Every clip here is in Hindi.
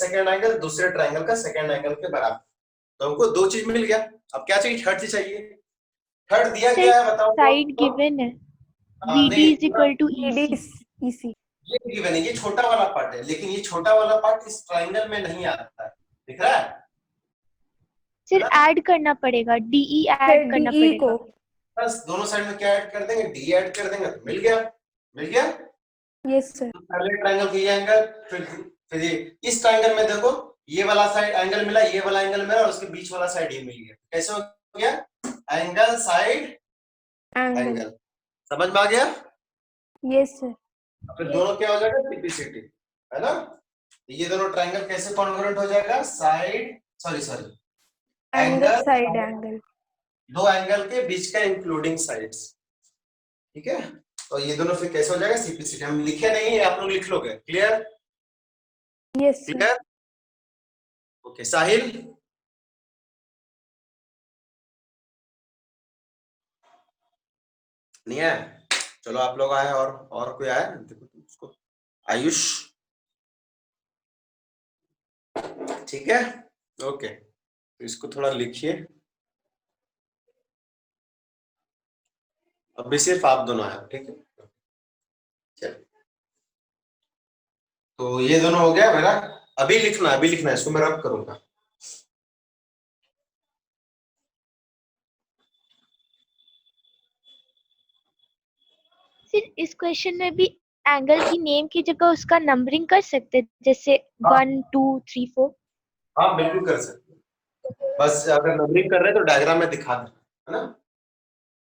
सेकेंड एंगल दूसरे ट्राइंगल का सेकेंड एंगल के बराबर। तो हमको दो चीज मिल गया। अब क्या चाहिए? थर्ड चीज चाहिए। थर्ड दिया गया है, बताओ साइड गिवन है, BD नहीं is equal to AD EC. is EC. ये गिवन है, ये छोटा वाला पार्ट है, लेकिन ये छोटा वाला पार्ट इस ट्राइंगल में नहीं आता है, दिख रहा है? सिर्फ ऐड करना पड़ेगा, DE ऐड करना DE को पड़ेगा। बस दोनों साइड में क्या ऐड कर देंगे? डी ऐड कर देंगे तो मिल गया। मिल गया। Yes sir. तो पहले ट्राइंगल का ये एंगल, फिर ये इस ट्राइंगल में देखो ये वाला साइड एंगल मिला, ये वाला एंगल मिला, और उसके बीच वाला साइड ये मिल गया। कैसे हो गया? Angle side angle. समझ में आ गया? Yes sir. फिर दोनों क्या हो जाएगा? सीपीसीटी, है ना? ये दोनों ट्राइंगल कैसे कॉन्ग्रुएंट हो जाएगा? Side sorry angle side angle, दो एंगल के बीच का इंक्लूडिंग साइड्स। ठीक है, तो ये दोनों फिर कैसे हो जाएगा? सीपीसीटी। हम लिखे नहीं है, आप लोग लिख लोगे। Clear? Yes sir. Clear? Okay Sahil. नहीं है? चलो आप लोग आए, और कोई आया? देखो उसको, आयुष। ठीक है, ओके, तो इसको थोड़ा लिखिए। अभी सिर्फ आप दोनों आए, ठीक है? चलिए, तो ये दोनों हो गया मेरा। अभी लिखना है, इसको मैं रब करूंगा। सिर्फ इस क्वेश्चन में भी एंगल की नेम की जगह उसका नंबरिंग कर सकते हैं, जैसे 1 2 3 4। हाँ बिल्कुल कर सकते हैं, बस अगर नंबरिंग कर रहे हैं तो डायग्राम में दिखा देना, है ना?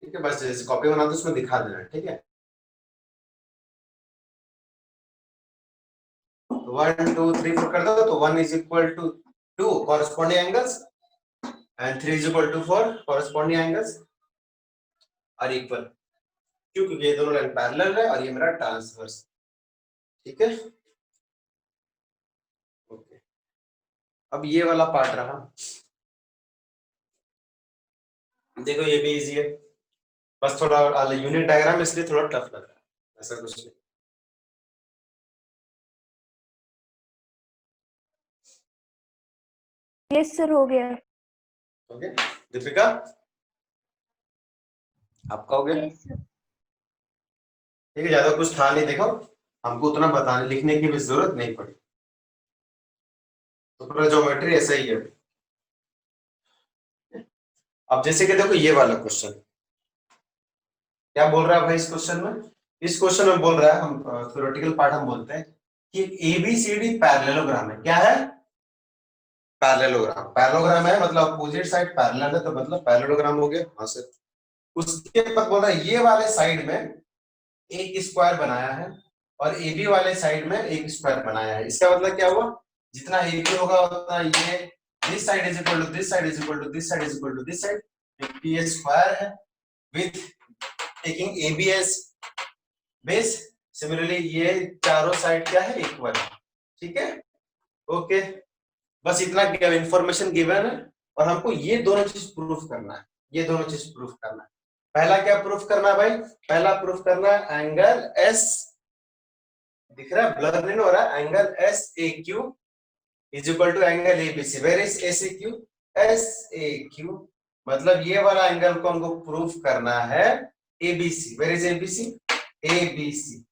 ठीक है, बस जैसे कॉपी बनाते हैं उसमें दिखा देना, ठीक है? 1 2 3 4 कर दो, तो 1 is equal to 2 corresponding angles and 3 is equal to 4 corresponding angles are equal. क्यों? क्योंकि ये दोनों लाइन पैरेलल है और ये मेरा ट्रांसवर्स। ठीक है, ओके। अब ये वाला पार्ट रहा, देखो ये भी इजी है, बस थोड़ा यूनिट डायग्राम इसलिए थोड़ा टफ लग रहा है, ऐसा कुछ नहीं। यस सर, हो गया। ओके, दीपिका आपका हो गया? Yes, sir. ठीक है, ज्यादा कुछ था नहीं, देखो हमको उतना बताने लिखने की भी जरूरत नहीं पड़ी, तो पूरा ज्योमेट्री ऐसा ही है। अब जैसे कि देखो ये वाला क्वेश्चन क्या बोल रहा है भाई? इस क्वेश्चन में, इस क्वेश्चन में बोल रहा है, हम थ्योरेटिकल पार्ट हम बोलते हैं कि एबीसीडी पैरेललोग्राम है। क्या है? पैरेललोग्राम। पैरेललोग्राम है मतलब अपोजिट साइड पैरेलल है, तो मतलब पैरेललोग्राम हो गया। हाँ सर। उसके बाद बोल रहा है ये वाले साइड में एक स्क्वायर बनाया है और एबी वाले साइड में एक स्क्वायर बनाया है। इसका मतलब क्या हुआ? जितना एबी होगा उतना ये this side is equal to this side is equal to this side is equal to this side, क्योंकि ये स्क्वायर है with taking AB as base. Similarly ये चारों साइड क्या है? इक्वल है। ठीक है, ओके, बस इतना इंफॉर्मेशन गिवन है और हमको ये दोनों चीज प्रूफ करना है। ये दोनों चीज प्रूफ करना है। पहला क्या प्रूफ करना है भाई? पहला प्रूफ करना है एंगल एस, दिख रहा है ब्लर नहीं हो रहा है, angle S A Q is equal to angle ABC. Where is S A Q? S A Q मतलब ये वाला एंगल को हमको प्रूफ करना है ABC. Where is ABC? ABC,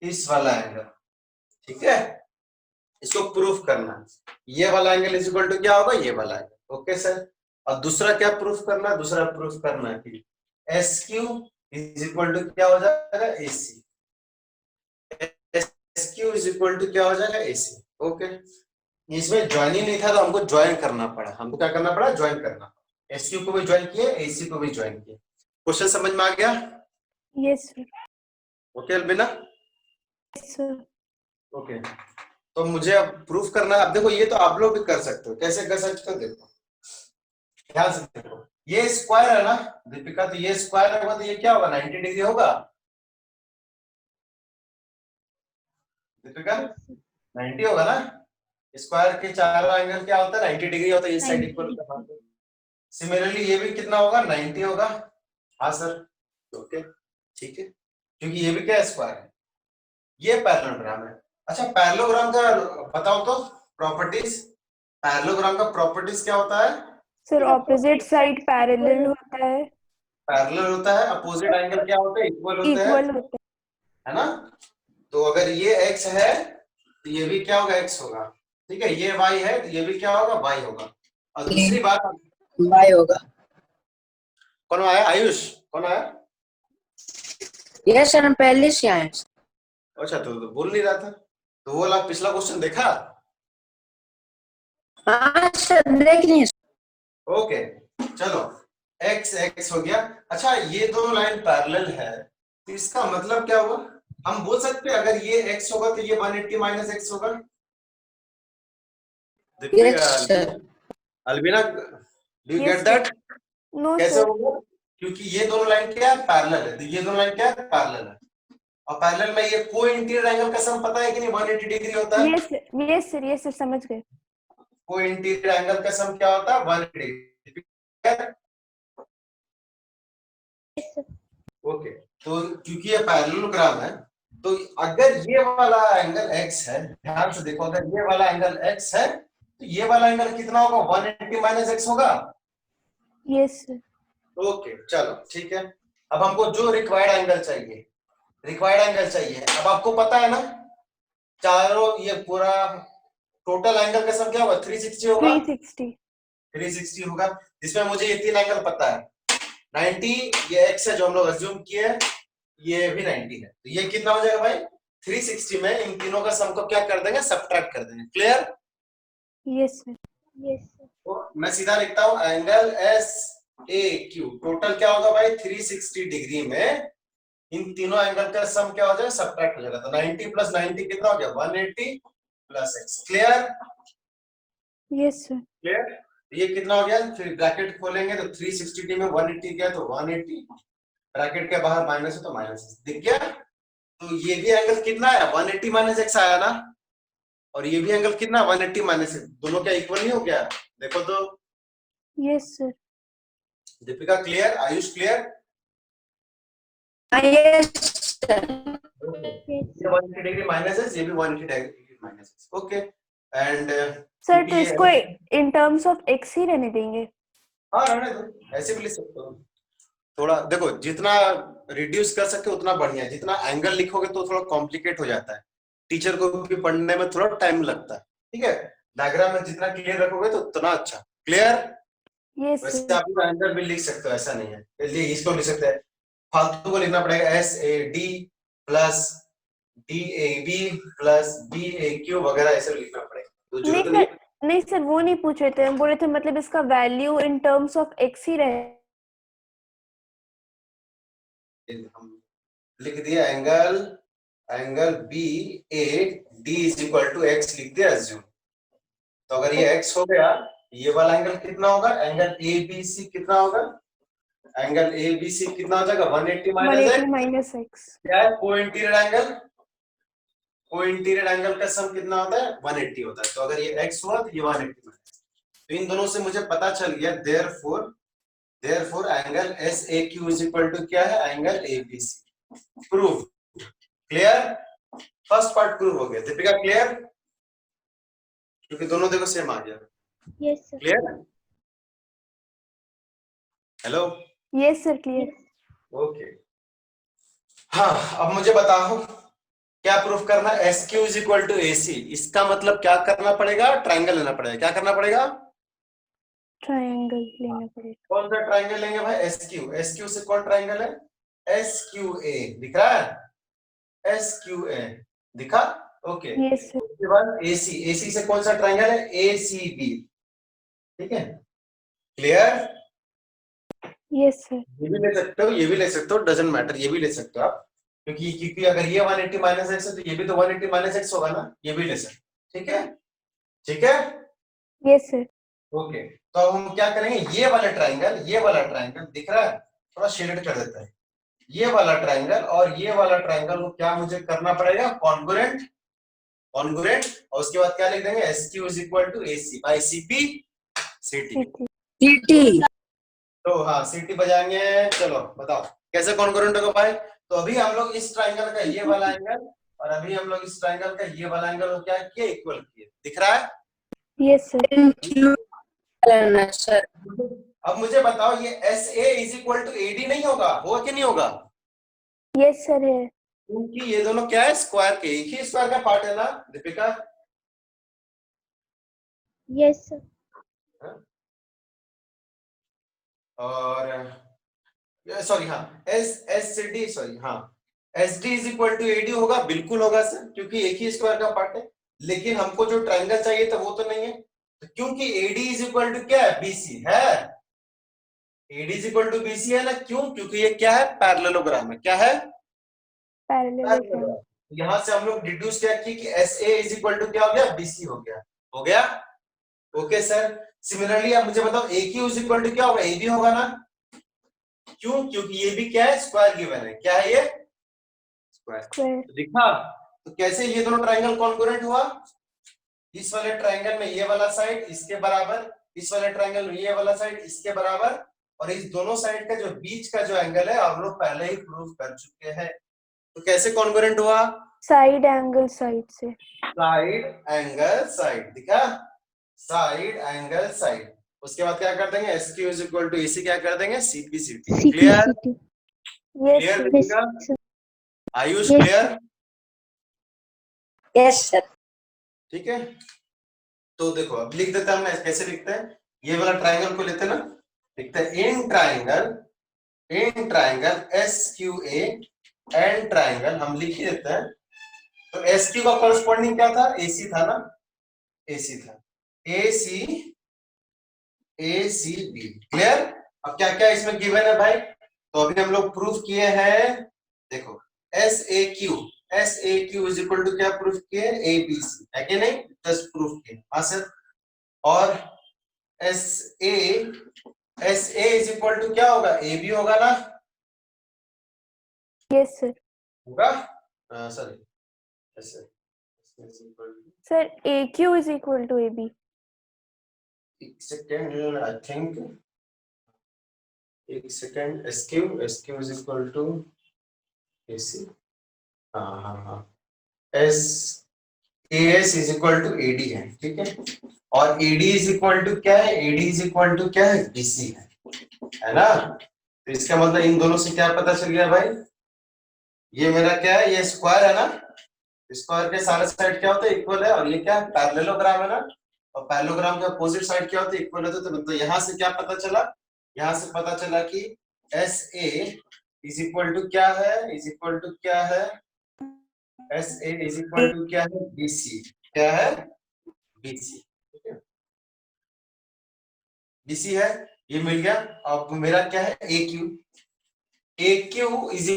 इस वाला एंगल। ठीक है, इसको प्रूफ करना है। ये वाला एंगल इज इक्वल टू क्या होगा? ये वाला एंगल। ओके सर, और दूसरा क्या प्रूफ करना है? दूसरा प्रूफ करना है कि S Q is equal to क्या हो जाएगा? AC. S Q is equal to क्या हो जाएगा? एसी। ओके, इसमें ज्वाइन ही नहीं था तो हमको ज्वाइन करना पड़ा। हमको क्या करना पड़ा? ज्वाइन करना। एस क्यू को भी ज्वाइन किए, एसी को भी ज्वाइन किए। क्वेश्चन समझ में आ गया? Yes sir. Okay Albina? Yes sir. Okay, तो मुझे अब प्रूफ करना है। अब देखो ये तो आप लोग भी कर सकते हो। कैसे कर सकते हो? देखो ध्यान से देखो, ये स्क्वायर है ना दीपिका, तो ये स्क्वायर होगा तो ये क्या होगा? 90 डिग्री होगा दीपिका, 90 होगा ना? स्क्वायर के चारों एंगल क्या होता है? 90 डिग्री होता है। इस साइड इक्वल होता है। सिमिलरली ये भी कितना होगा? 90 होगा। हाँ सर, ओके ठीक है, क्योंकि ये भी क्या स्क्वायर है, ये पैरेललोग्राम है। अच्छा पैरेललोग्राम का बताओ तो, प्रॉपर्टीज, पैरेललोग्राम का प्रॉपर्टीज क्या होता है? सर ऑपोजिट साइड पैरेलल होता है, पैरेलल होता है, अपोजिट एंगल क्या होता है? इक्वल होते हैं, इक्वल होता है ना? तो अगर ये x है तो ये भी क्या होगा? x होगा, ठीक है। ये y है तो ये भी क्या होगा? y होगा। और दूसरी बात, बाय होगा। कौन आया? आयुष, कौन आया? यस सर, हम पहले से आए हैं। अच्छा, तो बोल नहीं रहा था, तो वो वाला पिछला क्वेश्चन देखा? हाँ सर, देख लिए। ओके, चलो, x x हो गया। अच्छा, ये दोनों लाइन पैरेलल है तो इसका मतलब क्या होगा? हम बोल सकते हैं अगर ये x होगा तो ये 180 माइनस x होगा। Yes sir. Albina, do you Yes, get that? है। नो कैसे सर, होगा? क्योंकि ये दोनों लाइन क्या है? पैरेलल है, तो ये दोनों लाइन क्या है? पैरेलल है। और पैरेलल में ये को इंटीरियर एंगल का सम पता है कि नहीं? 180 डिग्री होता है। यस सर समझ गए। को इंटीरियर एंगल का सम क्या होता है? 180 डिग्री। ओके, तो क्योंकि ये पैरेललोग्राम है तो अगर ये वाला एंगल x है, ध्यान से देखो, अगर ये वाला एंगल x है तो ये वाला एंगल कितना होगा? 180 माइनस x होगा। यस सर, ओके, चलो ठीक है। अब हमको जो रिक्वायर्ड एंगल चाहिए, अब आपको पता है ना, चारों ये पूरा टोटल एंगल का सम क्या होगा? 360 होगा। 360 होगा, जिसमें मुझे ये तीन एंगल पता है। 90 ये x है जो हम लोग अज्यूम किए, ये भी 90 है, तो ये कितना हो जाएगा भाई? 360 में इन तीनों का सम को क्या कर देंगे? सब्ट्रैक्ट कर देंगे। क्लियर? यस सर, तो मैं सीधा लिखता हूं, angle S A Q total क्या होगा भाई? 360 डिग्री में इन तीनों एंगल का सम क्या हो जाएगा? सब्ट्रैक्ट हो जाएगा। तो 90 प्लस 90 कितना हो गया? 180 plus x। Clear? Yes sir, clear? ये कितना हो गया? फिर ब्रैकेट खोलेंगे तो 360 में 180 गया तो 180, ब्रैकेट के बाहर माइनस है तो माइनस, दिख गया? तो ये भी एंगल कितना है? 180 माइनस x आया ना, और ये भी एंगल कितना? 180 माइनस x। दोनों क्या इक्वल नहीं हो गया? देखो तो। Yes sir, Deepika clear? Ayush clear? Yes sir. ये 180 डिग्री माइनस है, ये भी 180 डिग्री माइनस है। ओके, एंड सर तो इसको इन टर्म्स ऑफ x ही रहने देंगे। हाँ, रहने दो, ऐसे भी लिख सकते हो। थोड़ा देखो, जितना रिड्यूस कर सकते हो उतना बढ़िया है, जितना एंगल लिखोगे तो थोड़ा कॉम्प्लिकेट हो जाता है, टीचर को भी पढ़ने में थोड़ा टाइम लगता है। ठीक है, डायग्राम में जितना क्लियर रखोगे तो उतना अच्छा। क्लियर? यस वैसे सर, आप एंगल भी लिख सकते हो, ऐसा नहीं है, इसलिए इसको लिख सकते हैं। फालतू को लिखना पड़ेगा S A D plus D A B plus B A Q वगैरह, ऐसे लिखना पड़ेगा, तो जरूरत नहीं है। नहीं सर वो नहीं पूछ रहे थे, हम बोल रहे थे मतलब इसका value in terms of x ही रहे। हम लिख दिया angle B A D is equal to x लिख दिया एज्यूम। तो अगर ये x हो गया, ये वाला एंगल कितना होगा? एंगल ए बी सी कितना होगा? एंगल ए बी सी कितना हो जाएगा? 180 माइनस -x। क्या है? को इंटीरियर एंगल का सम कितना होता है? 180 होता है। तो अगर ये x हुआ तो ये 180 माइनस, तो इन दोनों से मुझे पता चल गया therefore angle S A Q is equal to क्या है? Angle A B C. Prove. Clear? First part prove हो गया। दीपिका क्लियर? क्योंकि दोनों देखो सेम आ गया। Yes sir, clear? Hello? Yes sir, clear. Okay, हाँ, अब मुझे बताओ क्या प्रूफ करना है? S Q is equal to A C. इसका मतलब क्या करना पड़ेगा? ट्राइंगल लेना पड़ेगा। क्या करना पड़ेगा? ट्रायंगल लेना पड़ेगा। कौन सा ट्राइंगल लेंगे भाई? एस क्यू से कौन ट्राइंगल है? एस क्यू ए दिख रहा है? एस क्यू ए दिखा? ओके, यस सर, उसके बाद एसी से कौन सा ट्राइंगल है? A C B. ठीक है, क्लियर? यस सर, ये भी ले सकते हो, ये भी ले सकते हो, डजंट मैटर, ये भी ले सकते हो आप, क्योंकि अगर ये 180 माइनस एक्स है तो ये भी तो 180 माइनस एक्स होगा ना, ये भी ले सकते। ठीक है, ठीक है, यस सर, ओके। तो अब हम क्या करेंगे? ये वाला ट्राइंगल दिख रहा है, थोड़ा शेडेड कर देता है। ये वाला ट्राइंगल और ये वाला ट्राइंगल को क्या मुझे करना पड़ेगा? कॉन्ग्रुएंट, और उसके बाद क्या लिख देंगे? S Q is equal to A C by C P C T. TT. तो हाँ, सीटी बजाएंगे। चलो बताओ कैसे कॉन्ग्रुएंट होगा भाई? तो अभी हम लोग इस ट्राइंगल का ये वाला एंगल और अभी हम लोग इस ट्राइंगल का ये वाला एंगल को क्या किए? इक्वल किए। दिख रहा है? Yes sir. Include sir. अब मुझे बताओ ये S A is equal to AD नहीं होगा कि नहीं होगा? यस सर है। क्योंकि ये दोनों क्या है, स्क्वायर के, एक ही स्क्वायर का पार्ट है ना दीपिका? Yes sir. और सॉरी हाँ, एस एस डी सॉरी हाँ, S D is equal to AD होगा, बिल्कुल होगा सर, क्योंकि एक ही स्क्वायर का पार्ट है। लेकिन हमको जो ट्रायंगल चाहिए था वो तो नहीं है, तो क्योंकि एडी इज इक्वल टू क्या है, बीसी है। AD is equal to BC है ना, क्यों? क्योंकि ये क्या है, पैरेललोग्राम है। क्या है? पैरेललोग्राम। यहां से हम लोग डिड्यूस क्या किए कि S A is equal to क्या हो गया, बीसी हो गया। हो गया? Okay sir. सिमिलरली आप मुझे बताओ ए क्यू इज इक्वल टू क्या होगा, ए बी होगा ना? क्यों? क्योंकि ये भी क्या है, स्क्वायर गिवन है। क्या है ये? स्क्वायर। स्क्वायर। दिखा? तो कैसे ये दोनों ट्रायंगल कॉन्ग्रुएंट हुआ? इस वाले ट्रायंगल में ये वाला साइड इसके बराबर, इस वाले ट्रायंगल में ये वाला साइड इसके बराबर, और इस दोनों साइड का जो बीच का जो एंगल है हम लोग पहले ही प्रूव कर चुके हैं। तो कैसे कॉन्ग्रुएंट हुआ? साइड एंगल साइड से। Side angle side. दिखा? Side angle side. उसके बाद क्या कर देंगे, S Q is equal to AC क्या कर देंगे, CPCT. Clear? CPCT। Yes clear sir. दिखेगा? sir. Ayush Yes, clear? Yes sir. ठीक है, तो देखो अब लिख देते हैं हमने, कैसे लिखते हैं, ये वाला ट्रायंगल को लेते हैं ना, लिखते हैं in triangle S Q A and triangle, हम लिख ही देते हैं। तो एस क्यू का कॉरेस्पॉन्डिंग क्या था, एसी था ना, एसी था, ए सी बी। क्लियर? अब क्या क्या इसमें गिवन है भाई, तो अभी हम लोग प्रूफ किए हैं, देखो S A Q is equal to क्या प्रूफ किए, ए बी सी, है कि नहीं? जस्ट प्रूफ किए। हाँ सर। और S A is equal to क्या होगा, ए बी होगा ना? Yes sir. होगा? Sorry, sir A Q is equal to A B. एक सेकेंड, आई थिंक एक second, S Q is equal to A C. हाँ हाँ हाँ, S S is equal to AD है, ठीक है। और एडी इज इक्वल टू क्या है, एडी इज इक्वल टू क्या है, बीसी है ना? तो इसका मतलब इन दोनों से क्या पता चल गया भाई, ये मेरा क्या है, ये स्क्वायर है ना, स्क्वायर के सारे साइड क्या होते हैं, इक्वल है, और ये क्या है, पैरेललोग्राम है ना, और पैरेललोग्राम के अपोजिट साइड क्या होते हैं, इक्वल होते हैं। तो मतलब यहाँ से क्या पता चला, यहाँ से पता चला कि S A is equal to क्या है, इज इक्वल टू क्या है, S A is equal to क्या है, बीसी। क्या है, बीसी। ठीक है, बीसी है, ये मिल गया। अब मेरा क्या है, ए क्यू इज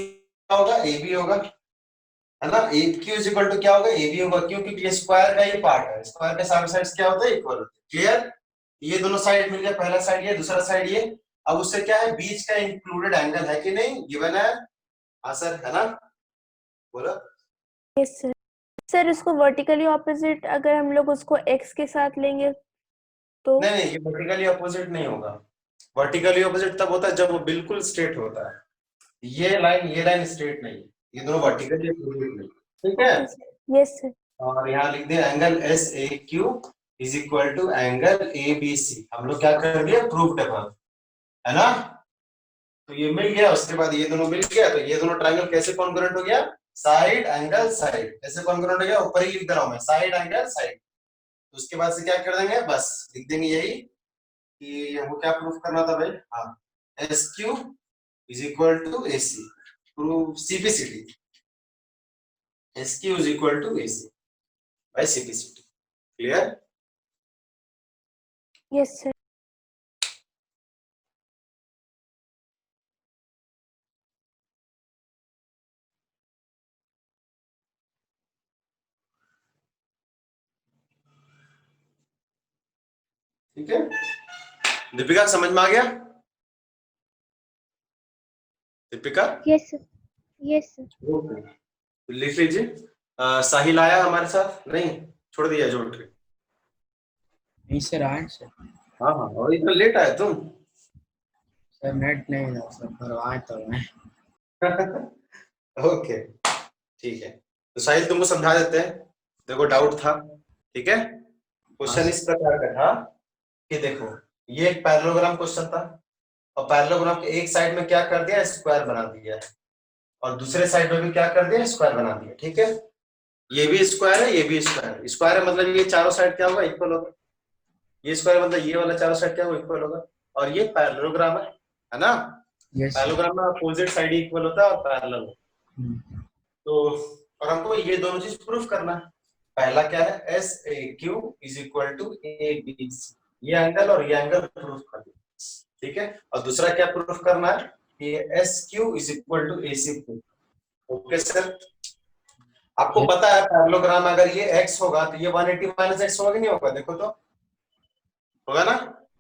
होगा, ए बी होगा, है ना? ए क्यू इज इक्वल टू क्या होगा, ए बी होगा। क्यों? क्योंकि ये स्क्वायर का ही पार्ट है, स्क्वायर के सारे साइड्स क्या होते हैं, इक्वल होते हैं। क्लियर? ये दोनों साइड मिल गया, पहला साइड ये, दूसरा साइड ये। अब उससे क्या है, बीच का इंक्लूडेड एंगल है कि नहीं, गिवन है। हाँ सर, है ना? बोलो। Yes sir. सर इसको वर्टिकली ऑपोजिट अगर हम लोग उसको एक्स के साथ लेंगे तो? नहीं नहीं, ये वर्टिकली ऑपोजिट नहीं होगा। वर्टिकली ऑपोजिट तब होता है जब वो बिल्कुल स्ट्रेट होता है। ये लाइन स्ट्रेट नहीं है, ये दोनों वर्टिकली ऑपोजिट नहीं। ठीक है? Yes sir. और यहाँ लिख दिया angle S A Q is equal to angle A B C. हम लोग क्या कर दिया, प्रूव्ड है ना? तो ये मिल गया, उसके बाद ये दोनों मिल गया, तो ये दोनों ट्रायंगल कैसे कॉन्ग्रुएंट हो गया, साइड एंगल साइड। कैसे कॉन्ग्रुएंट हो गया, ऊपर ही लिख दे रहा हूं मैं, साइड एंगल साइड। तो उसके बाद से क्या कर देंगे, बस लिख देंगे यही कि हमको क्या प्रूफ करना था भाई। हाँ, S Q is equal to A C, prove CPCT. S Q is equal to A C by CPCT. Clear? Yes sir. ठीक है, दीपिका समझ में आ गया? Deepika? Yes sir. Yes sir. Okay, तो लिख लीजिए। साहिल आया हमारे साथ? नहीं, छोड़ दिया जोड़ के? नहीं सर, आए सर। हाँ हाँ, और इतना लेट आए तुम? सर नेट नहीं था सर, पर आए तो मैं। ओके, ठीक है। तो साहिल तुमको समझा देते हैं, देखो डाउट था, ठीक है? क्वेश्चन इस प्रकार का था कि देखो ये एक पैरेललोग्राम क्वेश्चन था और पैरेललोग्राम के एक साइड में क्या कर दिया, स्क्वायर बना दिया और दूसरे साइड में भी क्या कर दिया, स्क्वायर बना दिया। ठीक है, ये भी स्क्वायर है, ये भी स्क्वायर है। स्क्वायर है मतलब ये चारों साइड क्या होगा, इक्वल होगा। ये स्क्वायर मतलब ये वाला चारों साइड क्या होगा, इक्वल होगा। और ये पैरेललोग्राम है ना। Yes sir. पैरेललोग्राम में अपोजिट साइड इक्वल होता है और पैरेलल। तो और हमको ये दोनों चीज प्रूफ करना है। पहला क्या है, S A Q is equal to A B C, ये एंगल और ये एंगल प्रूफ कर दिया। ठीक है, और दूसरा क्या प्रूफ करना है कि S Q is equal to A C Q. Okay sir, आपको पता है पैरेललोग्राम में अगर ये x होगा तो ये 180 माइनस एक्स होगा कि नहीं होगा, देखो तो होगा ना,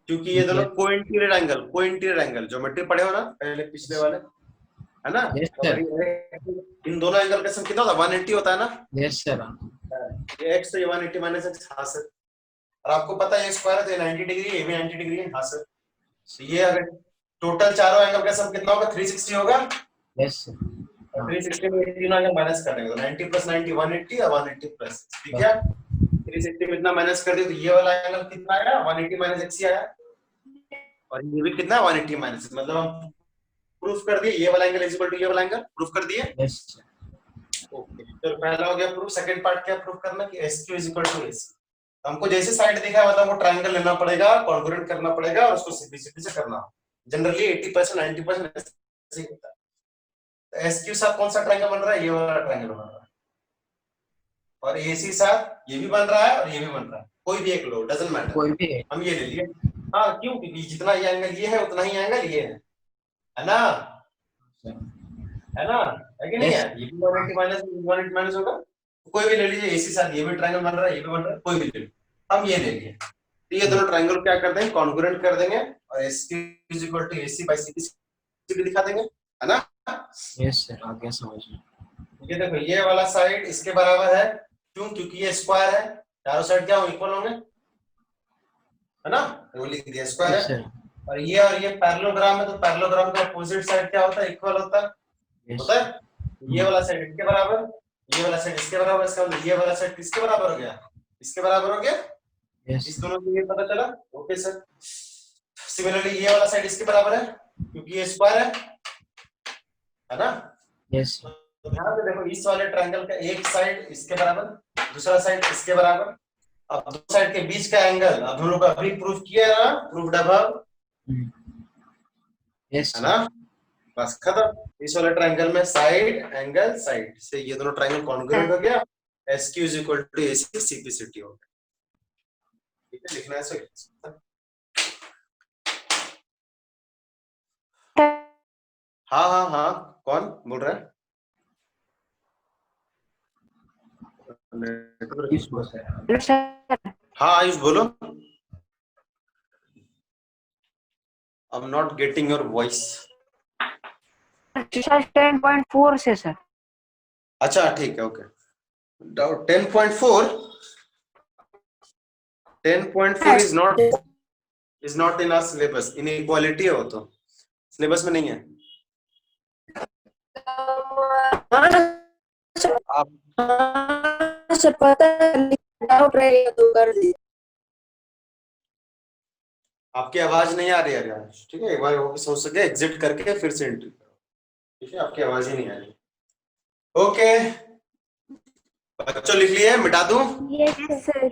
क्योंकि ये दोनों कोइंटीरियर एंगल ज्योमेट्री पढ़े हो ना पहले पिछले वाले, है ना। Yes, तो sir. इन दोनों एंगल का सम कितना होता है, 180 होता है ना। Yes sir. ये x तो ये 180 माइनस एक्स, हाँ सर। और आपको पता है ये स्क्वायर है तो ये 90 डिग्री, ये भी 90 डिग्री है, हाँ सर। तो ये अगर टोटल चारों एंगल का सम कितना होगा, 360 होगा। Yes sir. 360 में तीनों एंगल माइनस कर देंगे तो 90 प्लस 90 180 और 180 प्लस, ठीक है। 360 में इतना माइनस कर दिया तो ये वाला एंगल कितना आया, 180 माइनस एक्स आया। और ये भी कितना, 180 माइनस, मतलब हम प्रूफ कर दिए ये वाला एंगल इज इक्वल टू ये वाला एंगल, प्रूफ कर दिए। Yes sir. ओके, तो पहला हो गया प्रूफ। सेकंड पार्ट क्या प्रूफ करना कि SQ is equal to AC। हमको जैसे साइड दिखा है मतलब वो ट्रायंगल लेना पड़ेगा, कॉन्ग्रुएंट करना पड़ेगा और उसको सिंपलिसिटी से करना। जनरली 80% 90% ऐसे ही होता है। तो SQ साथ कौन सा ट्रायंगल बन रहा है, ये वाला ट्रायंगल बन रहा है। और AC साथ ये भी बन रहा है और ये भी बन रहा है, कोई भी एक लो, डजंट मैटर, कोई भी है। हम ये ले लिए। हाँ क्यों, क्योंकि जितना ये एंगल ये है उतना ही एंगल ये है ना, है ना, है कि नहीं है। ये भी 180 माइनस होगा, कोई भी ले लीजिए। AC साथ ये भी ट्रायंगल बन रहा है, ये भी बन रहा है, कोई भी ले लीजिए, हम ये ले लिए। तो ये दोनों ट्रायंगल क्या कर देंगे, कॉन्ग्रुएंट कर देंगे और SQ is equal to AC by CP भी दिखा देंगे, है ना। यस सर, आ गया समझ में। ये देखो ये वाला साइड इसके बराबर है, क्यों, क्योंकि ये स्क्वायर है, चारों साइड क्या होंगे, इक्वल होंगे, है ना, वो लिख दिया स्क्वायर यस है। सर। और ये पैरेललोग्राम है तो पैरेललोग्राम का अपोजिट साइड क्या होता है, इक्वल होता है, यस होता है। ये वाला साइड इसके बराबर, ये वाला साइड इसके बराबर, इसका मतलब ये वाला साइड किसके बराबर हो गया, इसके बराबर हो गया। यस इस दोनों से ये पता चला। ओके सर, सिमिलरली ये वाला साइड इसके बराबर है क्योंकि ये स्क्वायर है ना। यस तो ध्यान से देखो इस वाले ट्रायंगल का एक साइड इसके बराबर, दूसरा साइड इसके बराबर। अब दो साइड के बीच का एंगल अब हम लोग अभी प्रूफ किया ना, प्रूफ अबव, यस है ना, बस खत्म। इस वाले ट्रायंगल में साइड एंगल साइड से ये दोनों ट्रायंगल कॉन्ग्रुएंट हो गया, SQ is equal to AC CP हो गया। ठीक है, लिखना है सर। हाँ हाँ हाँ, कौन बोल रहा है, हाँ आयुष बोलो। I am not getting your voice. 10.4 से सर। अच्छा ठीक है, okay. 10.4 is not in our syllabus, inequality है वो तो, सिलेबस में नहीं है। आप सर पता डाउट रहेगा तो कर दी। आपकी आवाज नहीं आ रही है यार, ठीक है, एक बार वो सोच सके एग्जिट करके फिर से एंट्री करो, ठीक है, आपकी आवाज ही नहीं आ रही। ओके बच्चों, लिख लिए, मिटा दूं। Yes sir.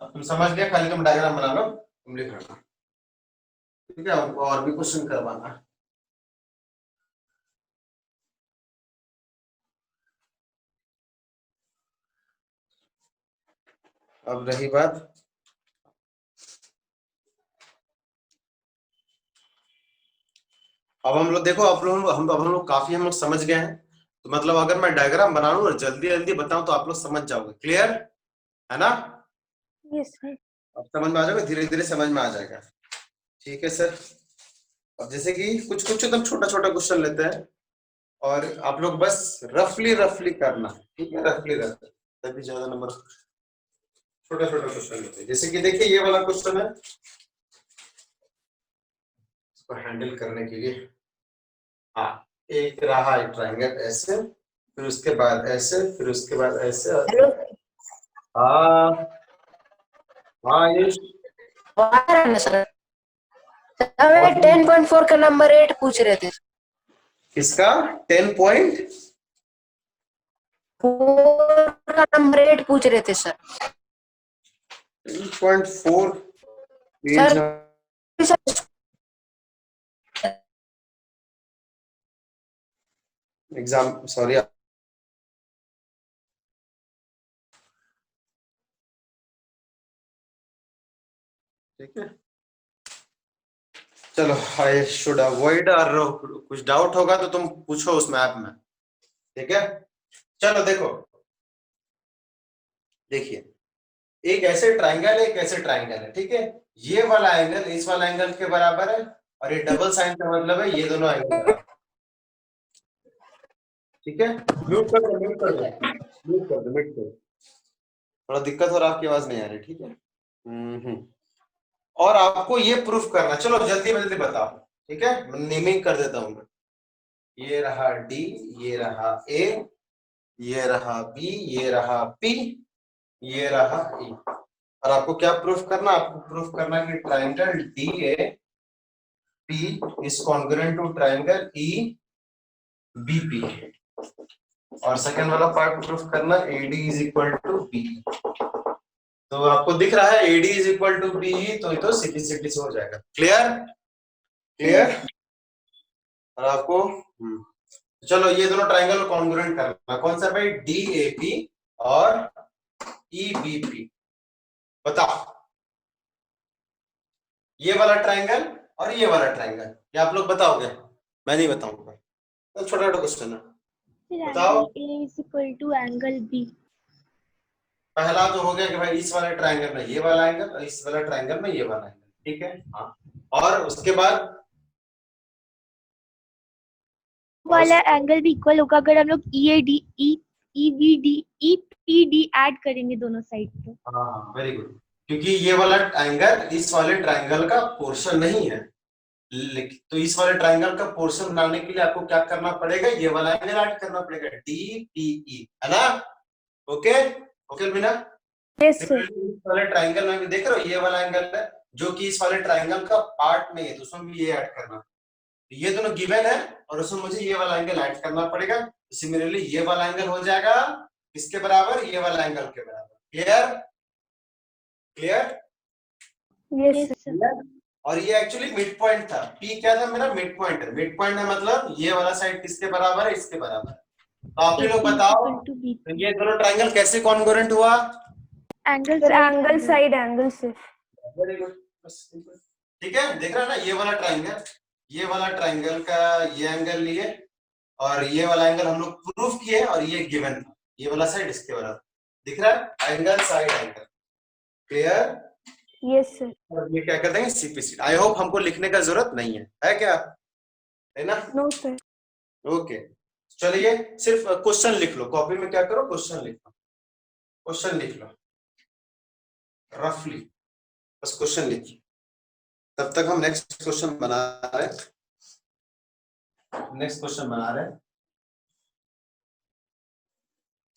अब तुम समझ गए, खाली तुम डायग्राम बना लो, तुम लिख लेना, ठीक है, हमको और भी क्वेश्चन करवाना है। अब रही बात, अब हम लोग देखो, हम लोग काफी हम लोग समझ गए हैं, तो मतलब अगर मैं डायग्राम बनाऊं और जल्दी जल्दी बताऊं तो आप लोग समझ जाओगे, क्लियर है ना। Yes sir. अब समझ में आ जाएगा, धीरे धीरे समझ में आ जाएगा, ठीक है सर। अब जैसे कि कुछ कुछ एकदम छोटा छोटा क्वेश्चन लेते हैं और आप लोग बस रफली करना, ठीक है, रफली तभी ज्यादा नंबर। छोटा छोटा क्वेश्चन लेते हैं, जैसे कि देखिए ये वाला क्वेश्चन है, इसको हैंडल करने के लिए, हाँ, एक रहा एक ट्रायंगल ऐसे फिर उसके बाद ऐसे, फिर उसके बाद ऐसे। हेलो हाँ हाँ आयुष, बाहर आना सर। हमें 10.4 का नंबर 8 पूछ रहे थे। इसका 10.4 का नंबर 8 पूछ रहे थे sir. Page sir exam, sorry. ठीक है, चलो। आई शुड अवॉइड, और कुछ डाउट होगा तो तुम पूछो उस मैप में। ठीक है, चलो देखो, देखिए, एक ऐसे ट्राइंगल है, एक ऐसे ट्राइंगल है। ठीक है, ये वाला एंगल इस वाला एंगल के बराबर है, और ये डबल साइन का मतलब है ये दोनों एंगल बराबर। ठीक है, म्यूट कर दो, म्यूट कर दो, म्यूट कर दो, म्यूट कर दो। थोड़ा दिक्कत हो रहा, आपकी आवाज नहीं आ रही। ठीक है, और आपको ये प्रूफ करना, चलो जल्दी जल्दी बताओ। ठीक है, नेमिंग कर देता हूं मैं। ये रहा डी, ये रहा ए, ये रहा बी, ये रहा पी, ये रहा ई। और आपको क्या प्रूफ करना, आपको प्रूफ करना कि triangle D A P is congruent to triangle E B P. और सेकंड वाला पार्ट प्रूफ करना AD is equal to B. तो आपको दिख रहा है AD is equal to B, तो ये तो सिंपलिसिटी से हो जाएगा। Clear, clear. और आपको चलो ये दोनों ट्राइंगल को कॉन्ग्रुएंट करना, कौन सा भाई, डी ए पी और ई बी पी। बताओ, ये वाला ट्राइंगल और ये वाला ट्राइंगल, क्या आप लोग बताओगे? मैं नहीं बताऊंगा, तो छोटा छोटा क्वेश्चन है। बताओ। Angle A is equal to angle B। पहला तो हो गया कि भाई इस वाले ट्राइंगल में ये वाला एंगल और इस वाला ट्राइंगल में ये वाला एंगल। ठीक है, हाँ। और उसके बाद वाला एंगल भी इक्वल होगा अगर हम लोग EAD EBD EPD ऐड करेंगे दोनों साइड पे। हाँ, वेरी गुड। क्योंकि ये वाला एंगल इस वाले ट्राइंगल का पोर्शन नहीं है, तो इस वाले ट्राइंगल का पोर्शन बनाने के लिए आपको क्या करना पड़ेगा, ये वाला एंगल ऐड करना पड़ेगा, DPE, है ना? Okay okay Meena. Yes sir. इस वाले ट्राइंगल में भी देख रहे हो ये वाला एंगल है जो कि इस वाले ट्राइंगल का पार्ट नहीं है, तो उसमें भी ये ऐड करना। ये दोनों गिवन है और उसमें मुझे ये वाला एंगल ऐड करना पड़ेगा। सिमिलरली ये वाला एंगल हो जाएगा किसके बराबर, ये वाला एंगल के बराबर। Clear, clear. Yes sir. और ये एक्चुअली मिड पॉइंट था, पी क्या था मेरा, मिड पॉइंट है। मिड पॉइंट है मतलब ये वाला साइड किसके बराबर है, इसके बराबर है। तो आप लोग बताओ, तो ये दोनों ट्राइंगल कैसे कॉन्ग्रुएंट हुआ? Angle sir angle side angle से। वेरी गुड, ठीक है। देख रहा है ना, ये वाला ट्राइंगल, ये वाला ट्राइंगल का ये एंगल लिए और ये वाला एंगल हम लोग प्रूफ किए, और ये गिवन था, ये वाला साइड इसके बराबर। दिख रहा है, angle side angle. Clear. Yes sir. और ये क्या कहते हैं, सीपीसी। आई होप हमको लिखने का जरूरत नहीं है क्या, है ना? No sir. ओके, चलिए सिर्फ क्वेश्चन लिख लो, कॉपी में क्या करो, क्वेश्चन लिख लो, क्वेश्चन लिख लो रफली, बस क्वेश्चन लिखिए। तब तक हम नेक्स्ट क्वेश्चन बना रहे हैं, नेक्स्ट क्वेश्चन बना रहे हैं।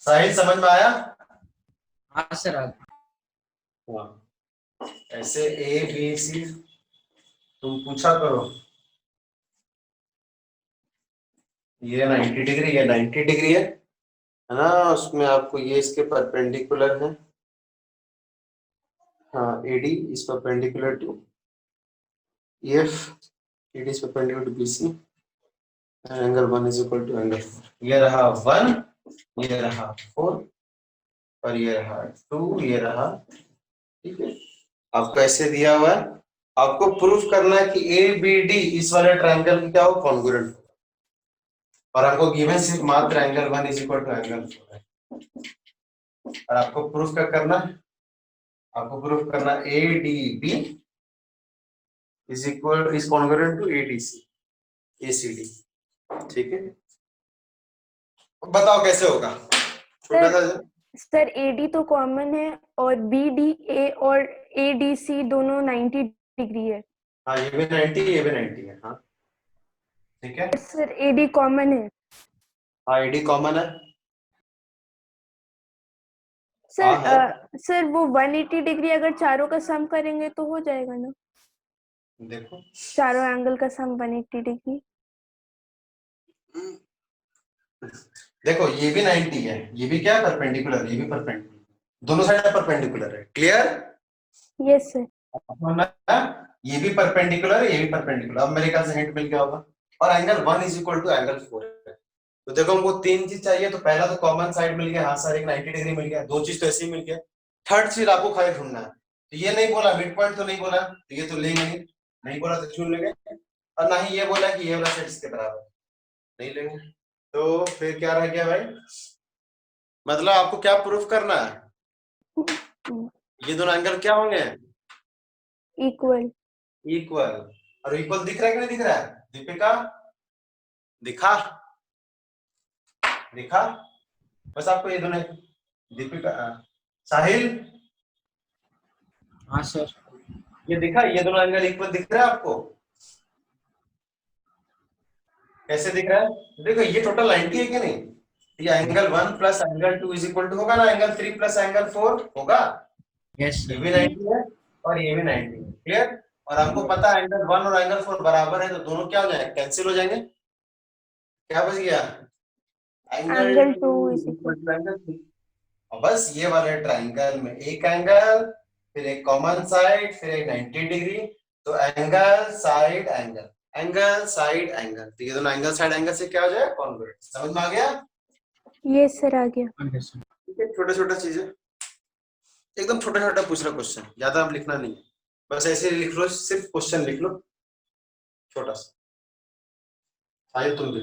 साहिल समझ में आया? हाँ सर। हाँ, ऐसे ए बी सी तुम पूछा करो। ये 90 डिग्री, ये 90 डिग्री है ना? उसमें आपको ये इसके परपेंडिकुलर है। हाँ, AD is perpendicular to F, AD is perpendicular to BC, angle 1 is equal to angle 4। ये रहा 1, ये रहा 4, और ये रहा 2, ये रहा। ठीक है, आपको ऐसे दिया हुआ है, आपको प्रूफ करना है कि ए बी डी इस वाले ट्रायंगल की क्या हो, कॉन्ग्रुएंट हो। और आपको गिवन सिर्फ मात्र angle 1 is equal to angle 4 है। और आपको प्रूफ क्या करना है, आपको प्रूफ करना A D B is congruent to ADC ACD. ठीक है, बताओ कैसे होगा, छोटा सा। सर एडी तो कॉमन है और बी डी ए और ए डी सी दोनों 90 डिग्री है। हाँ, ये भी 90, ये भी 90 है। हाँ ठीक है, सर एडी कॉमन है। हाँ एडी कॉमन है, सर हाँ है। सर वो 180 डिग्री अगर चारों का सम करेंगे तो हो जाएगा ना, देखो चारों एंगल का सम 180 डिग्री। देखो ये भी 90 है, ये भी क्या परपेंडिकुलर, ये भी परपेंडिकुलर, दोनों साइड परपेंडिकुलर है। क्लियर? Yes sir. ये भी परपेंडिकुलर है, ये भी परपेंडिकुलर। अब मेरे ख्याल से हिंट मिल गया होगा। और angle 1 is equal to angle 4 है। तो देखो हमको तीन चीज चाहिए, तो पहला तो कॉमन साइड मिल गया, हाँ सर एक 90 डिग्री मिल गया, दो चीज तो ऐसे ही मिल गया। थर्ड चीज आपको खाली ढूंढना है। तो ये नहीं बोला मिड पॉइंट, तो नहीं बोला तो ये तो लेंगे नहीं, नहीं बोला तो चुन लेंगे, और ना ही ये बोला कि ये वाला साइड इसके बराबर, नहीं लेंगे। तो फिर क्या रह गया भाई, मतलब आपको क्या प्रूफ करना है, ये दोनों एंगल क्या होंगे, इक्वल। इक्वल। और इक्वल दिख रहा है कि नहीं दिख रहा है दीपिका, दिखा दिखा, बस आपको ये दोनों, दीपिका साहिल हाँ सर। ये दिखा, ये दोनों एंगल इक्वल दिख रहा है आपको, कैसे दिख रहा है, देखो ये टोटल 90 है कि नहीं, ये angle 1 plus angle 2 is equal to होगा ना, एंगल 3 प्लस एंगल 4 होगा, यस ये सर। भी 90 है और ये भी 90 है। क्लियर? और हमको पता है एंगल 1 और एंगल 4 बराबर है, तो दोनों क्या हो जाएंगे, कैंसिल हो जाएंगे। क्या बच गया, angle angle 2 2 is equal equal. To angle 3। और बस ये वाले ट्राइंगल में एक एंगल, फिर एक कॉमन साइड, फिर एक 90 डिग्री, तो angle side angle, angle side angle, तो ये दोनों एंगल साइड एंगल से क्या हो जाए, कॉन्ग्रुएंट। समझ में आ गया? यस सर आ गया। अंडरस्टैंड। ठीक है, छोटा छोटा चीजें, एकदम छोटा छोटा पूछ रहा क्वेश्चन, ज्यादा हम लिखना नहीं है, बस ऐसे लिख लो, सिर्फ क्वेश्चन लिख लो छोटा सा। आइए तुम भी।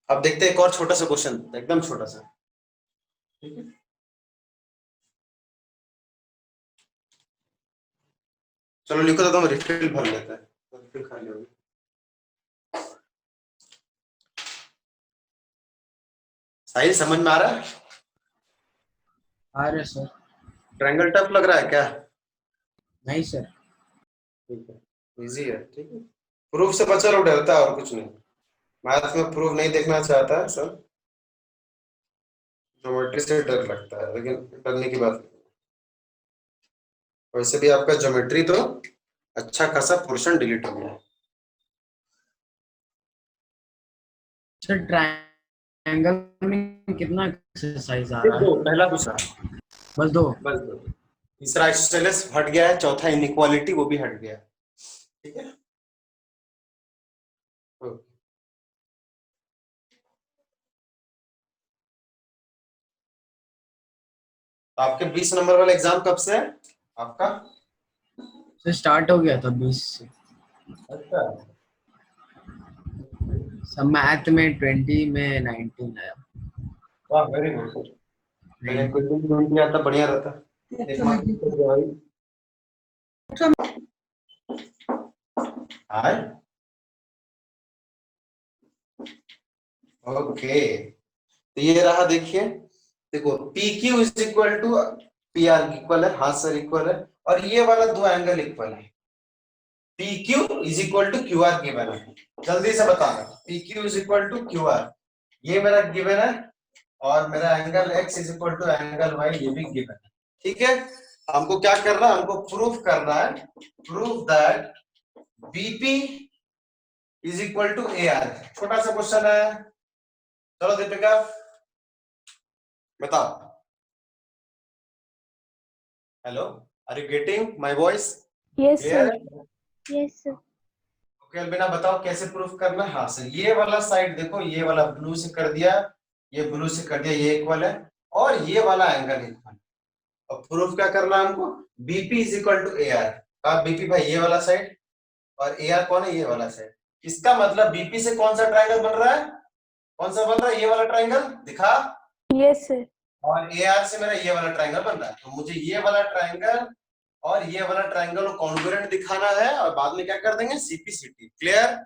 अब देखते हैं एक और छोटा सा क्वेश्चन, एकदम छोटा सा। ठीक है, चलो लिखो, तो तुम रिफिल भर लेते हैं, तो रिफिल खाली होगी। साहिल समझ में आ रहा है? आ रहे सर। ट्रायंगल टफ लग रहा है क्या? नहीं सर। ठीक है, इजी है। ठीक है, प्रूफ से बचा लोग डरता है और कुछ नहीं। मैथ में प्रूफ नहीं देखना चाहता है सब, ज्योमेट्री से डर लगता है, लेकिन डरने की बात नहीं। वैसे भी आपका ज्योमेट्री तो अच्छा खासा पोर्शन डिलीट हो गया। सर ट्रायंगल में कितना एक्सरसाइज आ रहा है? दो, पहला दूसरा, बस दो। बस दो। तीसरा आइसोसेलेस हट गया है, चौथा इनइक्वालिटी वो भी हट गया है। ठीक है, आपके 20 नंबर वाला एग्जाम कब से है आपका? सर स्टार्ट हो गया था 20 से। अच्छा, सब मैथ में 20 में 19 आया। वाह वेरी गुड। मैंने कुछ दिन किया था, बढ़िया रहता। एक मार्क तो गया भाई। हाय ओके, तो ये रहा, देखिए देखो P Q is equal to P R equal है, हाँ सर इक्वल है, और ये वाला दो एंगल इक्वल है, P Q is equal to Q R given है। जल्दी से बताना, P Q is equal to Q R, ये मेरा गिवन है, और मेरा angle x is equal to angle y, ये भी गिवन है। ठीक है, हमको क्या करना है, हमको प्रूफ करना है, proof that BP is equal to A R. छोटा सा क्वेश्चन है, चलो दीपिका बताओ। Hello, are you getting my voice? Yes clear sir. है? Yes sir. ओके अलबिना बताओ कैसे प्रूफ करना है। हाँ सर, ये वाला साइड देखो, ये वाला ब्लू से कर दिया, ये ब्लू से कर दिया, ये इक्वल है, और ये वाला एंगल इक्वल। अब प्रूफ क्या करना है हमको, BP is equal to A R. कहा बीपी भाई ये वाला साइड, और ए आर कौन है, ये वाला साइड। इसका मतलब बीपी से कौन सा ट्रायंगल बन रहा है, कौन सा बन रहा है, ये वाला ट्रायंगल दिखा, यस सर। और ए आर से मेरा ये वाला ट्रायंगल बन रहा है, तो मुझे ये वाला ट्रायंगल और ये वाला ट्रायंगल को कॉन्ग्रुएंट दिखाना है, और बाद में क्या कर देंगे, सीपी-सीटी। क्लियर?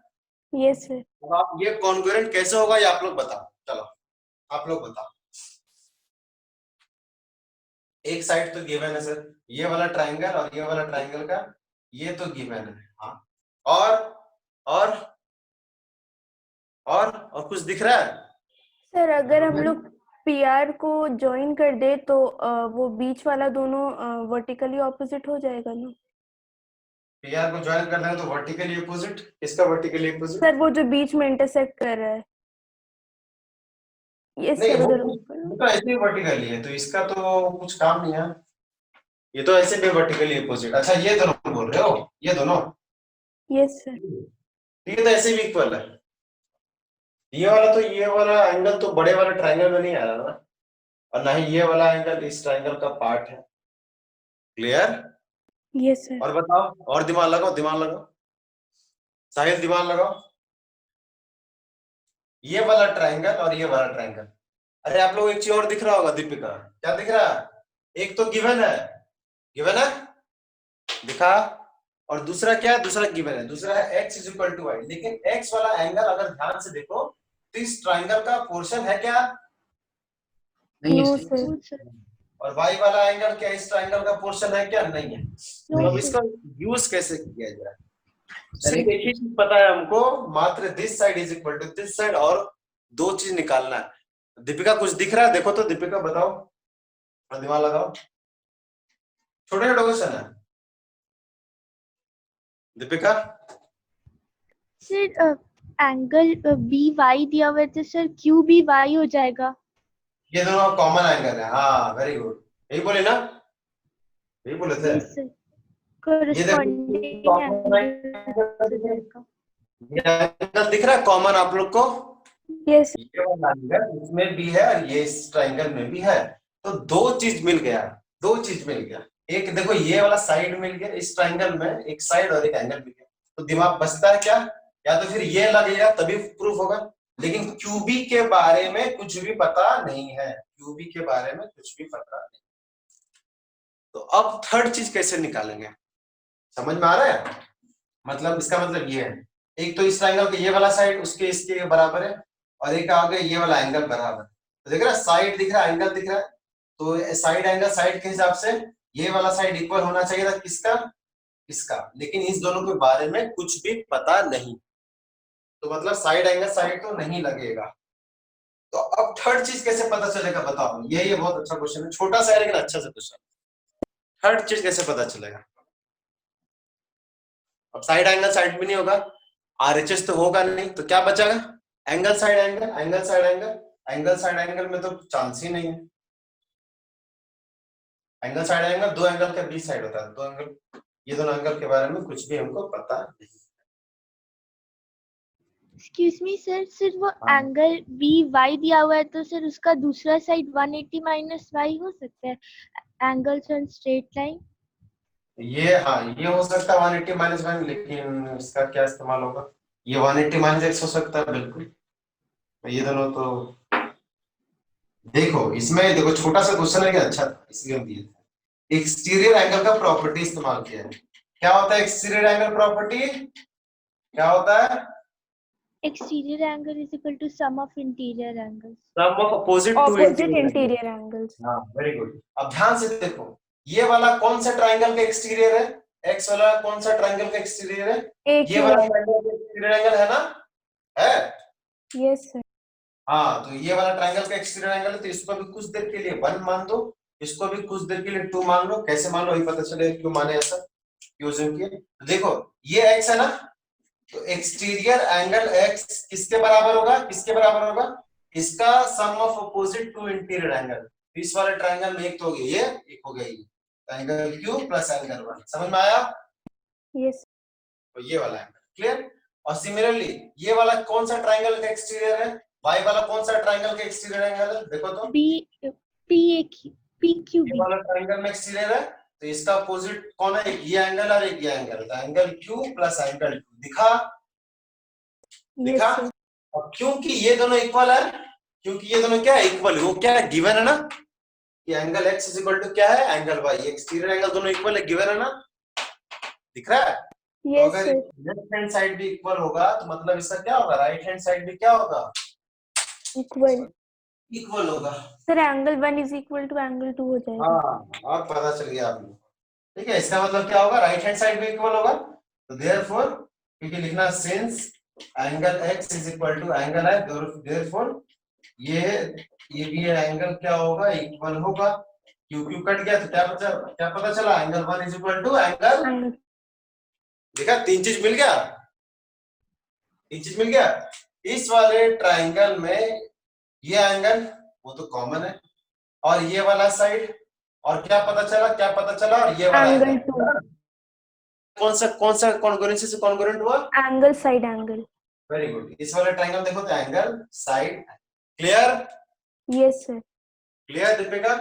Yes sir. अब आप ये कॉन्ग्रुएंट कैसे होगा, ये आप लोग बताओ, चलो आप लोग बताओ। एक साइड तो गिवन है सर, ये वाला ट्रायंगल और ये वाला ट्रायंगल का, ये तो गिवन है, हाँ, और और कुछ दिख रहा है? सर अगर हम लोग PR को ज्वाइन कर दे तो वो बीच वाला दोनों वर्टिकली ऑपोजिट हो जाएगा ना? पीआर को ज्वाइन करना है तो वर्टिकली अपोजिट, किसका वर्टिकली अपोजिट? सर वो जो बीच में इंटरसेक्ट कर रहा है, ये नहीं सर वो उधर वो ऊपर। तो ऐसे ही वर्टिकली है, तो इसका तो कुछ काम नहीं है, ये तो ऐसे भी वर्टिकली अपोजिट। अच्छा ये दोनों बोल रहे हो, ये दोनों, यस सर। ये तो ऐसे भी इक्वल है। ये वाला एंगल तो बड़े वाले ट्रायंगल में नहीं आ रहा ना, और ना ही ये वाला एंगल इस ट्रायंगल का पार्ट है। क्लियर? Yes sir. और बताओ, और दिमाग लगाओ, दिमाग लगाओ, साहिल दिमाग लगाओ। ये वाला ट्रायंगल और ये वाला ट्रायंगल, अरे आप लोग एक चीज और दिख रहा होगा दीपिका, क्या दिख रहा है? एक तो गिवन है, गिवन है दिखा, और दूसरा क्या है? दूसरा गिवन है, दूसरा है x is equal to y. लेकिन x वाला एंगल अगर ध्यान से देखो तो इस ट्रायंगल का पोर्शन है क्या? नहीं नो है सर। सर। No, sir. और y वाला एंगल क्या इस ट्रायंगल का पोर्शन है क्या? नहीं है। तो No, अब sir. इसका यूज कैसे किया जाए? सर सिर्फ एक ही चीज पता है हमको, मात्र this side is equal to this side, और दो चीज निकालना है। दीपिका कुछ दिख रहा है? देखो तो दीपिका बताओ, और दिमाग लगाओ, छोटे छोटे क्वेश्चन है। दीपिका सर एंगल BY दिया हुआ है तो सर QBY हो जाएगा। ये दोनों कॉमन एंगल है, हाँ वेरी गुड, यही बोले ना, यही बोले थे। यस सर, ये देखो corresponding common एंगल हो जाएगा। ये एंगल दिख रहा है कॉमन आप लोग को? यस ये वाला एंगल इसमें भी है और ये इस ट्रायंगल में भी है, तो दो चीज मिल गया, दो चीज मिल गया। एक देखो ये वाला साइड मिल गया इस ट्रायंगल में, एक साइड और एक एंगल मिल गया, तो दिमाग बचता है क्या? या तो फिर ये लगेगा तभी प्रूफ होगा। लेकिन क्यूबी के बारे में कुछ भी पता नहीं है, क्यूबी के बारे में कुछ भी पता नहीं। तो अब थर्ड चीज कैसे निकालेंगे, समझ में आ रहा है? मतलब इसका मतलब ये है, एक तो इस ट्रायंगल का ये वाला साइड उसके इसके बराबर है, और एक आगे ये वाला एंगल बराबर है। तो देख रहा है, साइड दिख रहा है, एंगल दिख रहा है, तो साइड एंगल साइड के हिसाब से ये वाला साइड इक्वल होना चाहिए था किसका? इसका। लेकिन इस दोनों के बारे में कुछ भी पता नहीं, तो मतलब साइड एंगल साइड तो नहीं लगेगा। तो अब थर्ड चीज कैसे पता चलेगा बताओ? ये बहुत अच्छा क्वेश्चन है, छोटा सा है लेकिन अच्छा सा क्वेश्चन। थर्ड चीज कैसे पता चलेगा? अब साइड एंगल साइड भी नहीं होगा, RHS तो होगा नहीं, तो क्या बचेगा? Angle side angle, angle side angle, angle side angle में तो चांस ही नहीं है। एंगल साइड एंगल दो एंगल के बीच साइड होता है, दो एंगल, ये दोनों एंगल के बारे में कुछ भी हमको पता नहीं। एक्सक्यूज मी सर, सिर्फ वो हाँ। एंगल BY दिया हुआ है तो सर उसका दूसरा साइड 180 माइनस y हो सकता है, एंगल्स ऑन स्ट्रेट लाइन। ये हाँ, ये हो सकता है 180 माइनस 1, लेकिन इसका क्या इस्तेमाल होगा? ये 180 माइनस x हो सकता है बिल्कुल। ये दोनों तो देखो, इसमें देखो छोटा सा क्वेश्चन है कि अच्छा था इसलिए हम दिए। एक्सटीरियर एंगल का प्रॉपर्टी इस्तेमाल किया है। क्या होता है एक्सटीरियर एंगल प्रॉपर्टी? क्या होता है? Exterior angle is equal to sum of interior angles. Sum of opposite to opposite interior angles. हाँ वेरी गुड। अब ध्यान से देखो, ये वाला कौन सा ट्रायंगल का एक्सटीरियर है? एक्स वाला कौन सा ट्रायंगल का एक्सटीरियर है? एक ये वाला ट्रायंगल का एक्सटीरियर एंगल है ना? है? Yes sir. हाँ, तो ये वाला ट्रायंगल का एक्सटीरियर एंगल है, तो इसको भी कुछ देर के लिए 1 मान दो, इसको भी कुछ देर के लिए 2 मान लो। कैसे मान लो ये पता चले क्यों माने ऐसा, क्यों किए। तो देखो ये x है ना, तो एक्सटीरियर एंगल x किसके बराबर होगा? किसके बराबर होगा? इसका sum of opposite two interior angle. इस वाले ट्रायंगल में एक तो हो गया ये, एक हो गया ये, एंगल q प्लस एंगल 1। समझ में आया? यस। तो ये वाला एंगल क्लियर। और सिमिलरली ये वाला कौन सा ट्रायंगल का एक्सटीरियर है? y वाला कौन सा ट्रायंगल का एक्सटीरियर एंगल है? देखो तो PQB। ये वाला ट्रायंगल में एक्सटीरियर है, तो इसका अपोजिट कौन है? एक ये एंगल और एक ये एंगल, तो एंगल q प्लस एंगल 2 दिखा। दिखा? अब क्योंकि ये दोनों इक्वल है, क्योंकि ये दोनों क्या है? इक्वल। वो क्या है? गिवन है ना, कि angle x is equal to क्या है? Angle y। एक्सटीरियर एंगल दोनों इक्वल है, गिवन है ना? दिख रहा है? तो अगर लेफ्ट हैंड साइड भी इक्वल होगा तो मतलब इसका क्या होगा? राइट हैंड साइड भी क्या होगा? इक्वल। इक्वल होगा। Sir angle 1 is equal to angle 2 हो जाएगा। हाँ, और पता चल गया आपको। ठीक है, इसका मतलब क्या होगा? राइट हैंड साइड भी इक्वल होगा, तो देयरफॉर क्योंकि लिखना since angle x is equal to angle है, देयरफॉर ये भी एंगल क्या होगा, इक्वल होगा। क्यू क्यू कट गया तो क्या पता चला, angle 1 is equal to angle, angle देखा तीन चीज मिल गया, तीन चीज मिल गया। इस वाले ट्राइंगल में ये एंगल वो तो कॉमन है, और ये वाला साइड, और क्या पता चला, और ये वाला एंगल एंगल 2 कौन सा कॉन्ग्रुएंसी से कॉन्ग्रुएंट हुआ, angle side angle. Very good. इस वाले ट्राइंगल देखो तो angle side, clear yes sir. Clear Deepika,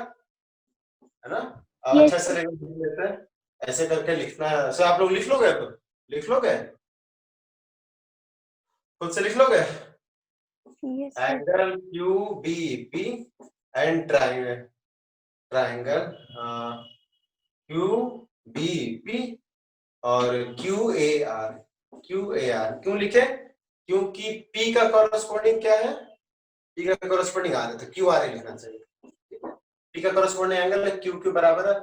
है ना। अब Yes, अच्छा से लेते हैं, ऐसे करके लिखना है। सर आप लोग लिख लोगे, तो लिख लोगे, खुद से लिख लोगे। Yes sir. Angle Q B P and triangle Q B P और क्यू ए आर, क्यों लिखे, क्योंकि P का कॉरस्पॉन्डिंग क्या है, P का कॉरस्पॉन्डिंग आर है, तो क्यू आर ही लिखना चाहिए। P का कॉरस्पॉन्डिंग एंगल है क्यू क्यू बराबर है,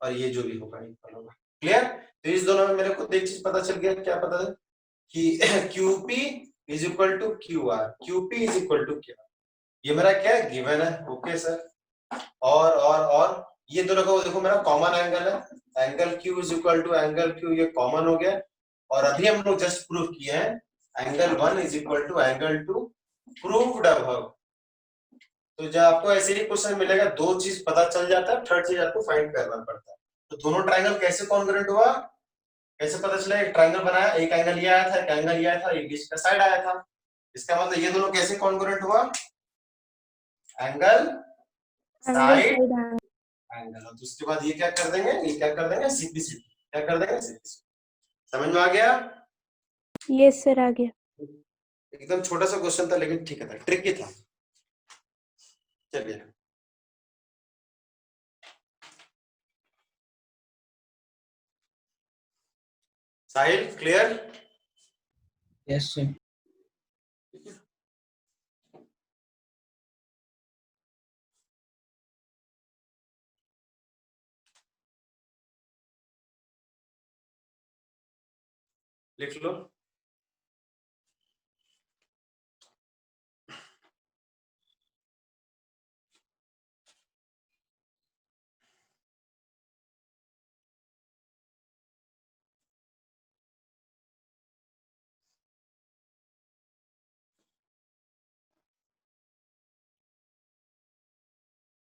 और ये जो भी होगा इक्वल होगा। क्लियर। तो इस दोनों में मेरे को एक चीज पता चल गया, क्या पता है कि QP is equal to Q R, QP is equal to क्या, ये मेरा क्या है, गिवन है। Okay sir. और ये दोनों का देखो मेरा कॉमन एंगल है, angle Q is equal to angle Q, ये कॉमन हो गया। और अभी हम लोग जस्ट प्रूव किए हैं angle 1 is equal to angle 2, proved above. तो जब आपको ऐसे ही क्वेश्चन मिलेगा, दो चीज पता चल जाता है, थर्ड चीज आपको फाइंड करना पड़ता है। तो दोनों ट्राइंगल कैसे कॉन्ग्रुएंट हुआ, कैसे पता चला, एक ट्राइंगल बनाया, एक एंगल ये आया था, एक एंगल ये आया था, एक इसका साइड आया था, इसका मतलब ये दोनों कैसे कॉन्ग्रुएंट हुआ, angle angle side side angle. Angle. तो उसके बाद ये क्या कर देंगे, ये क्या कर देंगे, सीपीसी, क्या कर देंगे, सीपीसी। समझ में आ गया। यस सर आ गया। एकदम छोटा सा क्वेश्चन था, लेकिन ठीक है, ट्रिकी था। चलिए साहिल, क्लियर। Yes sir. लिख लो।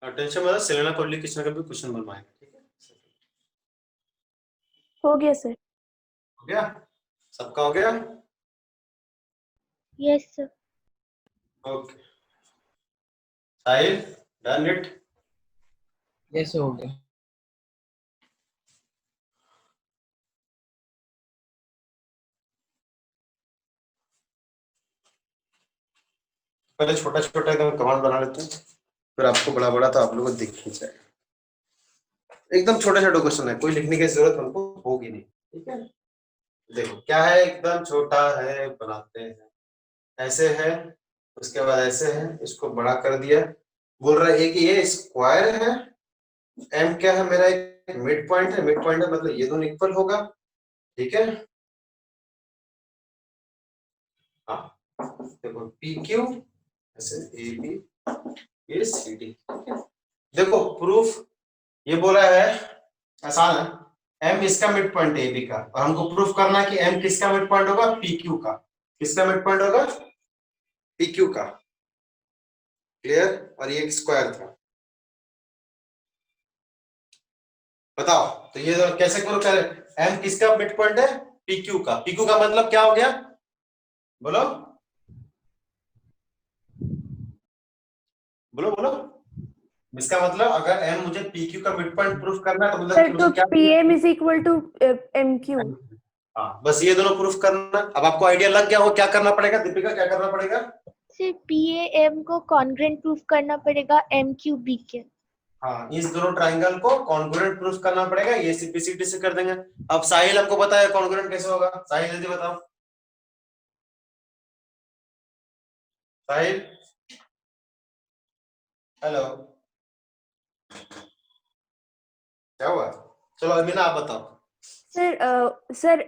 टेंशन मत, सेलेना कोहली किसी का भी क्वेश्चन बनवाएंगे, ठीक है। हो गया सर। हो गया, सबका हो गया। yes, sir. Okay Sahil, done it. Yes हो गया। पहले छोटा छोटा एकदम कमांड बना लेते हैं, फिर आपको बड़ा बड़ा तो आप लोगों को दिख ही जाएगा। एकदम छोटे छोटे क्वेश्चन है, कोई लिखने की जरूरत हमको होगी नहीं, ठीक है। देखो क्या है, एकदम छोटा है, बनाते हैं, ऐसे है, उसके बाद ऐसे है, इसको बड़ा कर दिया। बोल रहा है कि ये स्क्वायर है, एम क्या है मेरा, एक मिड पॉइंट है, मिड पॉइंट है मतलब ये दोनों इक्वल होगा, ठीक है। हाँ देखो पी क्यू ऐसे ए बी ये सी डी, देखो प्रूफ ये बोला है, आसान है। एम इसका मिड पॉइंट ए बी का, और हमको प्रूफ करना है कि एम किसका मिड पॉइंट होगा, पी क्यू का। किसका मिड पॉइंट होगा, पी क्यू का। क्लियर। और ये एक स्क्वायर था, बताओ। तो ये कैसे प्रूफ करें, एम किसका मिड पॉइंट है, पी क्यू का। पी क्यू का मतलब क्या हो गया, बोलो बोलो बोलो। इसका मतलब अगर एम मुझे पी क्यू का मिड पॉइंट प्रूफ करना है, तो मतलब सर कि तो मुझे क्या, PM is equal to MQ। हाँ बस ये दोनों प्रूफ करना। अब आपको आइडिया लग गया हो क्या करना पड़ेगा, दीपिका क्या करना पड़ेगा। सिर्फ PAM को कॉन्ग्रुएंट प्रूफ करना पड़ेगा MQB के। हाँ इस दोनों ट्राइंगल को कॉन्ग्रुएंट प्रूफ करना पड़ेगा, ये सीपीसीटी से कर देंगे। अब साहिल हमको बताया कॉन्ग्रुएंट कैसे होगा, साहिल जल्दी बताओ। साहिल, हेलो, क्या हुआ, चलो अभी ना आप बताओ। सर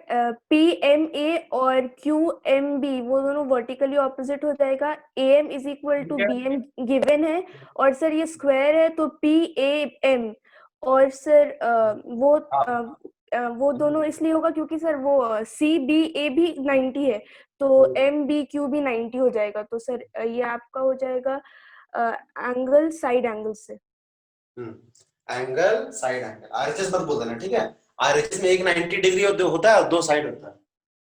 PMA और QMB वो दोनों वर्टिकली ऑपोजिट हो जाएगा। AM is equal to BM given है, और सर ये स्क्वायर है तो PAM, और सर वो दोनों इसलिए होगा क्योंकि सर वो CBA भी 90 है, तो MBQ भी 90 हो जाएगा। तो सर ये आपका हो जाएगा एंगल साइड एंगल से। एंगल साइड एंगल, आरएचएस मत बोल देना, ठीक है। आरएचएस में एक 90 डिग्री होता है और दो साइड होता है,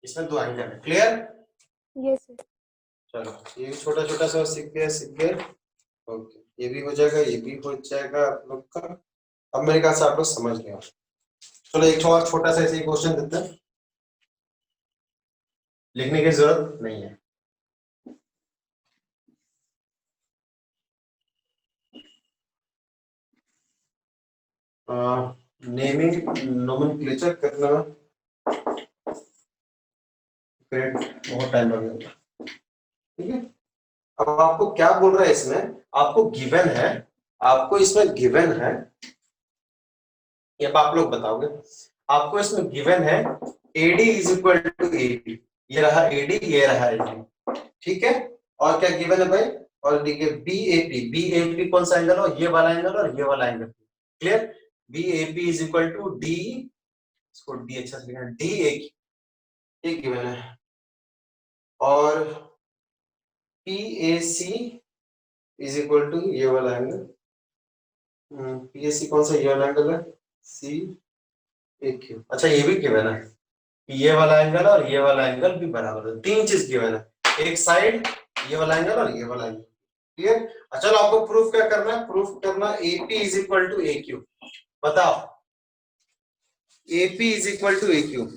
इसमें दो एंगल है। क्लियर? Yes sir. चलो ये भी छोटा छोटा सा सीख गए। ओके, ये भी हो जाएगा, ये भी हो जाएगा आप लोग का। अब मेरे ख्याल से आप लोग समझ गए। चलो एक और छोटा सा ऐसे क्वेश्चन देते हैं, लिखने की जरूरत नहीं है। नेमिंग नोमेनक्लेचर करना बहुत टाइम लगेगा, ठीक है। अब आपको क्या बोल रहा है इसमें, आपको गिवन है, आपको इसमें गिवन है, ये अब आप लोग बताओगे। आपको इसमें गिवन है AD is equal to AB, ये रहा AD, ये रहा AD, ठीक है। और क्या गिवन है भाई, और देखिए BAP कौन सा एंगल हो, ये वाला एंगल और ये वाला angle. Clear? BAP is equal to D, इसको D अच्छा से लिखना, DAQ, ये गिवन है। और PAC इज इक्वल टू ये वाला एंगल, PAC कौन सा, ये वाला एंगल है CAQ। अच्छा ये भी गिवन है, ये वाला एंगल और ये वाला एंगल भी बराबर है, तीन चीज गिवन है, एक साइड, ये वाला एंगल और ये वाला एंगल। क्लियर? चलो आपको प्रूफ क्या करना है, प्रूफ करना AP is equal to AQ। बताओ AP is equal to AQ।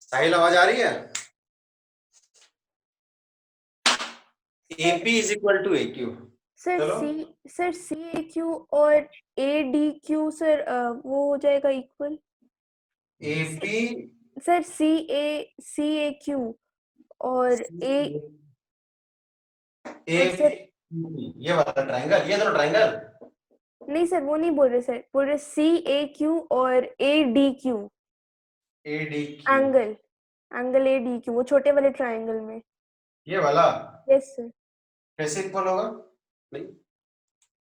Sahil आवाज आ रही है? AP is equal to AQ। Sir CAQ और ADQ सर वो हो जाएगा इक्वल। AP सर CAQ और सर ये वाला ट्रायंगल, ये दोनों ट्रायंगल नहीं सर, वो नहीं बोल रहे सर, बोल रहे CAQ और ADQ एंगल ADQ, वो छोटे वाले ट्रायंगल में, ये वाला। Yes sir. कैसे इक्वल होगा? नहीं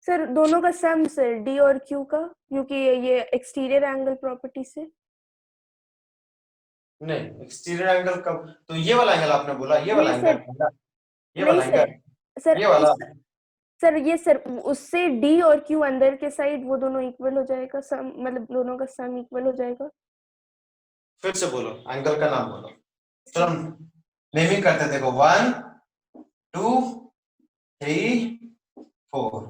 सर दोनों का सम सर, D और Q का, क्योंकि ये एक्सटीरियर एंगल प्रॉपर्टी से। नहीं, एक्सटीरियर एंगल कब, तो ये वाला एंगल आपने बोला, ये वाला नहीं एंगल, ये वाला नहीं एंगल, सर ये वाला। सर ये सर उससे D और Q अंदर के साइड वो दोनों इक्वल हो जाएगा, सम मतलब दोनों का सम इक्वल हो जाएगा। फिर से बोलो, एंगल का नाम बोलो। चलो नेमिंग करते, देखो 1 2 3 4।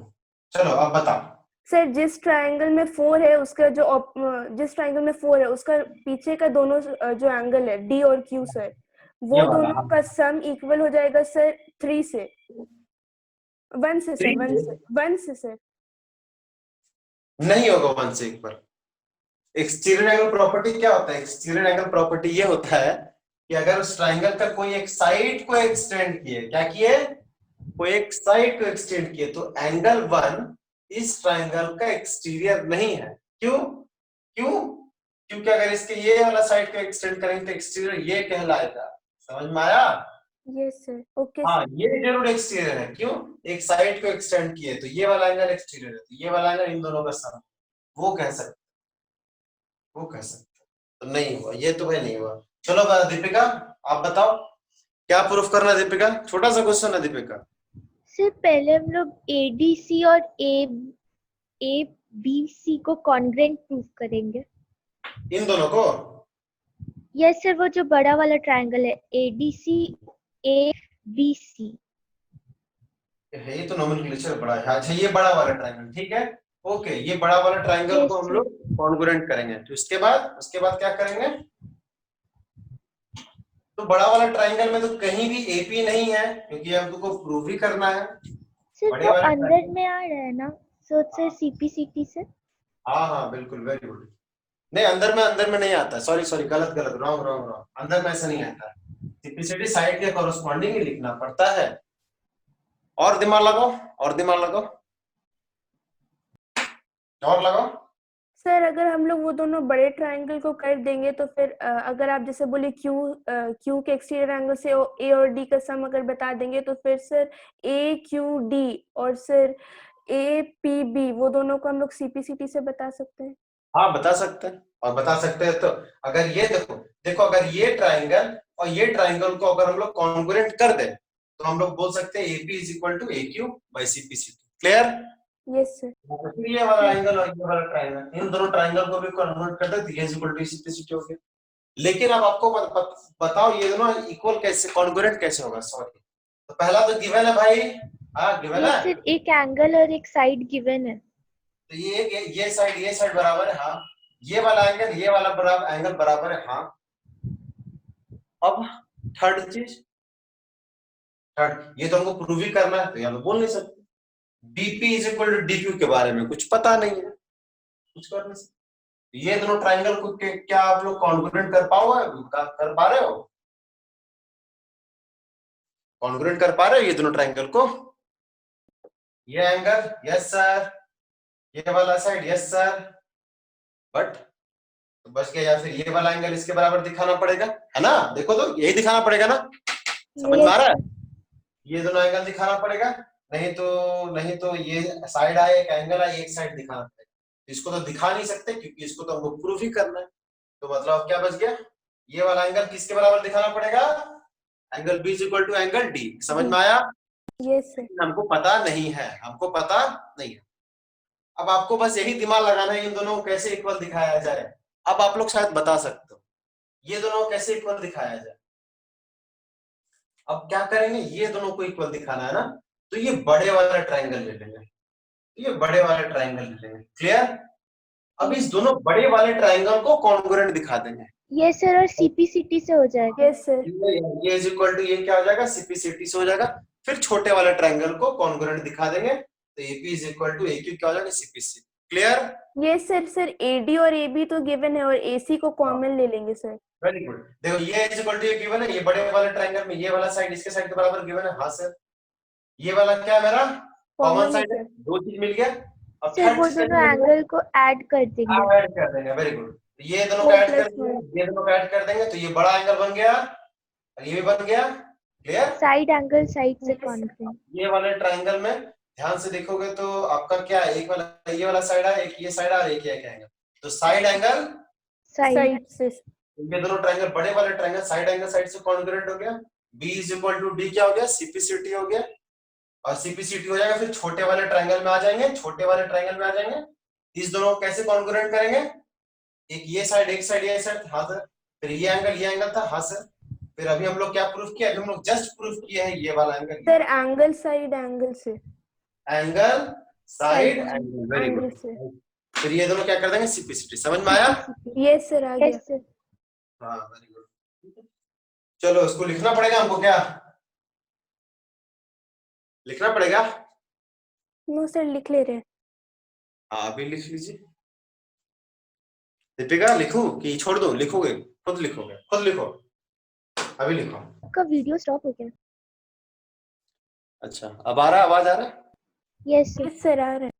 चलो अब बताओ। सर जिस ट्रायंगल में 4 है उसका जिस ट्रायंगल में 4 है उसका पीछे का दोनों जो एंगल है D और Q सर, वो दोनों का सम इक्वल हो जाएगा सर 3 से 1 से सर, 1 से सर नहीं होगा 1 से इक्वल। एक्सटीरियर एंगल प्रॉपर्टी क्या होता है, एक्सटीरियर एंगल प्रॉपर्टी ये होता है कि अगर उस ट्रायंगल का कोई एक साइड को एक्सटेंड किए, क्या किए, कोई एक साइड को एक्सटेंड किए, तो एंगल 1 इस ट्रायंगल का एक्सटीरियर नहीं है। क्यों? क्योंकि अगर इसके ये वाला साइड को एक्सटेंड करेंगे तो एक्सटीरियर ये कहलाएगा। समझ में आया? Yes sir, okay. हाँ, ये जरूर एक्सटीरियर है। क्यों? एक साइड को एक्सटेंड किए तो ये वाला एंगल एक्सटीरियर है, तो ये वाला एंगल इन दोनों का सम, वो कह सकते, तो नहीं हुआ ये, तो भाई नहीं हुआ। चलो दीपिका आप बताओ क्या प्रूफ करना है। दीपिका छोटा सा क्वेश्चन है। दीपिका सर पहले हम लोग ADC और ABC को कॉन्ग्रुएंट प्रूफ करेंगे। इन दोनों को? यस सर, वो जो बड़ा वाला ट्रायंगल है ADC ABC है, ये तो नोमेनक्लेचर बड़ा है। अच्छा ये बड़ा वाला ट्रायंगल, ठीक है, ओके, ये बड़ा वाला ट्रायंगल को हम लोग कॉन्ग्रुएंट करेंगे। तो उसके बाद क्या करेंगे, तो बड़ा वाला ट्रायंगल में तो कहीं भी AP नहीं है, क्योंकि हम तुमको प्रूव ही करना है। सर वो अंदर में आ रहा है ना, सो सर CPCT से। हाँ बिल्कुल, वेरी गुड। नहीं अंदर में नहीं आता, सॉरी गलत रॉन्ग, अंदर में ऐसा नहीं आता। CPCT साइड के कॉरेस्पॉन्डिंग ही लिखना पड़ता है। और दिमाग लगाओ, और लगाओ। सर अगर हम लोग वो दोनों बड़े ट्रायंगल को कर देंगे तो फिर अगर आप जैसे बोले क्यू के एक्सटीरियर एंगल से ए और डी का सम अगर बता देंगे तो फिर सर ए क्यू डी और सर ए पी बी वो दोनों को हम लोग सीपीसीटी से बता सकते हैं। हाँ बता सकते हैं, और बता सकते हैं तो अगर ये देखो देखो अगर ये ट्राइंगल और ये ट्राइंगल को अगर हम लोग कॉन्ग्रुएंट कर दें तो हम लोग बोल सकते हैं A P is equal to A Q by CPCT. Clear? Yes sir. फिर ये वाला एंगल और ये वाला ट्राइंगल, इन दोनों ट्राइंगल को भी कन्वर्ट कर दे तो ये इज इक्वल टू सीपीसीटी हो गया। लेकिन अब आपको बताओ ये दोनों इक्वल कैसे, कॉन्ग्रुएंट कैसे होगा? सॉरी, तो पहला तो गिवन है भाई, हाँ गिवन ये है, सिर्फ एक एंगल और एक साइड गिवन है। तो ये साइड बराबर है, हाँ ये वाला एंगल ये वाला बराबर एंगल बराबर है, हाँ। अब थर्ड चीज, थर्ड ये तो हमको प्रूव ही करना है, तो यहाँ पे बोल नहीं सकते dp is equal to dq के बारे में कुछ पता नहीं है, कुछ कर नहीं सकते। ये दोनों ट्राइंगल को क्या आप लोग कॉन्ग्रुएंट कर पाओगे, कर पा रहे हो? कॉन्ग्रुएंट कर पा रहे हो ये दोनों ट्राइंगल को? ये एंगल यस सर, ये वाला साइड यस सर, बट तो बच गया, या फिर ये वाला एंगल इसके बराबर दिखाना पड़ेगा, है ना? देखो तो यही दिखाना पड़ेगा ना, समझ में आ रहा है? ये दोनों एंगल दिखाना पड़ेगा, नहीं तो ये साइड आए एक एंगल आए एक साइड दिखाना पड़ेगा, इसको तो दिखा नहीं सकते क्योंकि इसको तो हमको प्रूफ ही करना है। तो मतलब क्या बच गया, ये वाला एंगल किसके बराबर दिखाना पड़ेगा? Angle B is equal to angle D. समझ में आया? Yes sir. हमको पता नहीं है, हमको पता नहीं है। अब आपको बस यही दिमाग लगाना है इन दोनों को कैसे इक्वल दिखाया जाए। अब आप लोग शायद बता सकते हो ये दोनों को कैसे इक्वल दिखाया जाए। अब क्या करेंगे, ये दोनों को इक्वल दिखाना है ना, तो ये बड़े वाला ट्राइंगल ले लेंगे, ये बड़े वाले ट्राइंगल ले लेंगे। क्लियर? अब इस दोनों बड़े वाले ट्राइंगल को कॉन्ग्रुएंट दिखा देंगे। ये सर और सीपीसीटी से हो जाएगा। Yes sir. ये इज इक्वल टू ये क्या हो जाएगा, सीपीसीटी से हो जाएगा। फिर छोटे वाले ट्राइंगल को कॉन्ग्रुएंट दिखा देंगे तो A P is equal to A Q क्या हो जाएगा, CPC. Clear? Yes sir. Sir A D और एबी तो गिवन है और एसी को कॉमन ले लेंगे सर। Very good. देखो ये इज इक्वल टू ये गिवन है, ये बड़े वाले ट्राइंगल में ये वाला साइड इसके साइड के बराबर गिवन है, हाँ सर। ये वाला क्या है मेरा कॉमन कॉमन साइड है, सर। दो चीज मिल गया। अब सर वो दोनों एंगल को ऐड कर देंगे। ऐड कर देंगे, वेरी गुड। ये दोनों को ऐड कर देंगे, ये दोनों को ऐड कर देंगे तो ये बड़ा एंगल बन गया और ये भी बन गया। क्लियर? साइड एंगल साइड से कॉन्ग्रुएंट। ये वाले ट्राइंगल में ध्यान से देखोगे तो आपका क्या है, एक वाला ये वाला साइड है, एक ये साइड है और एक ये एंगल, तो साइड एंगल साइड साइड से। ये दोनों ट्राइंगल बड़े वाले ट्राइंगल साइड एंगल साइड से कॉन्ग्रुएंट हो गया। B is equal to D क्या हो गया, सीपीसीटी हो गया, और सीपीसीटी हो जाएगा। फिर छोटे वाले ट्राइंगल में आ जाएंगे, छोटे वाले ट्राइंगल में आ जाएंगे। इस दोनों को कैसे कॉन्ग्रुएंट करेंगे, एक ये साइड एक साइड ये साइड, हाँ सर। फिर ये एंगल था, हाँ सर। फिर अभी हम लोग क्या प्रूफ किया, अभी हम लोग जस्ट प्रूफ किया है ये वाला angle, sir angle side angle से। Angle side Side angle, very angle good. से। फिर ये दोनों क्या कर देंगे, सीपीसीटी। समझ में आया? यस सर आ गया। Yes sir. हाँ वेरी गुड। चलो इसको लिखना पड़ेगा हमको, क्या लिखना पड़ेगा? नो सर लिख ले रहे हैं। हाँ अभी लिख लीजिए। दीपिका लिखूं कि छोड़ दो? लिखोगे? खुद लिखोगे? खुद लिखो, अभी लिखो। आपका वीडियो स्टॉप हो गया। अच्छा अब आ रहा है, आवाज आ रहा है? Yes sir. यस सर आ रहे हैं।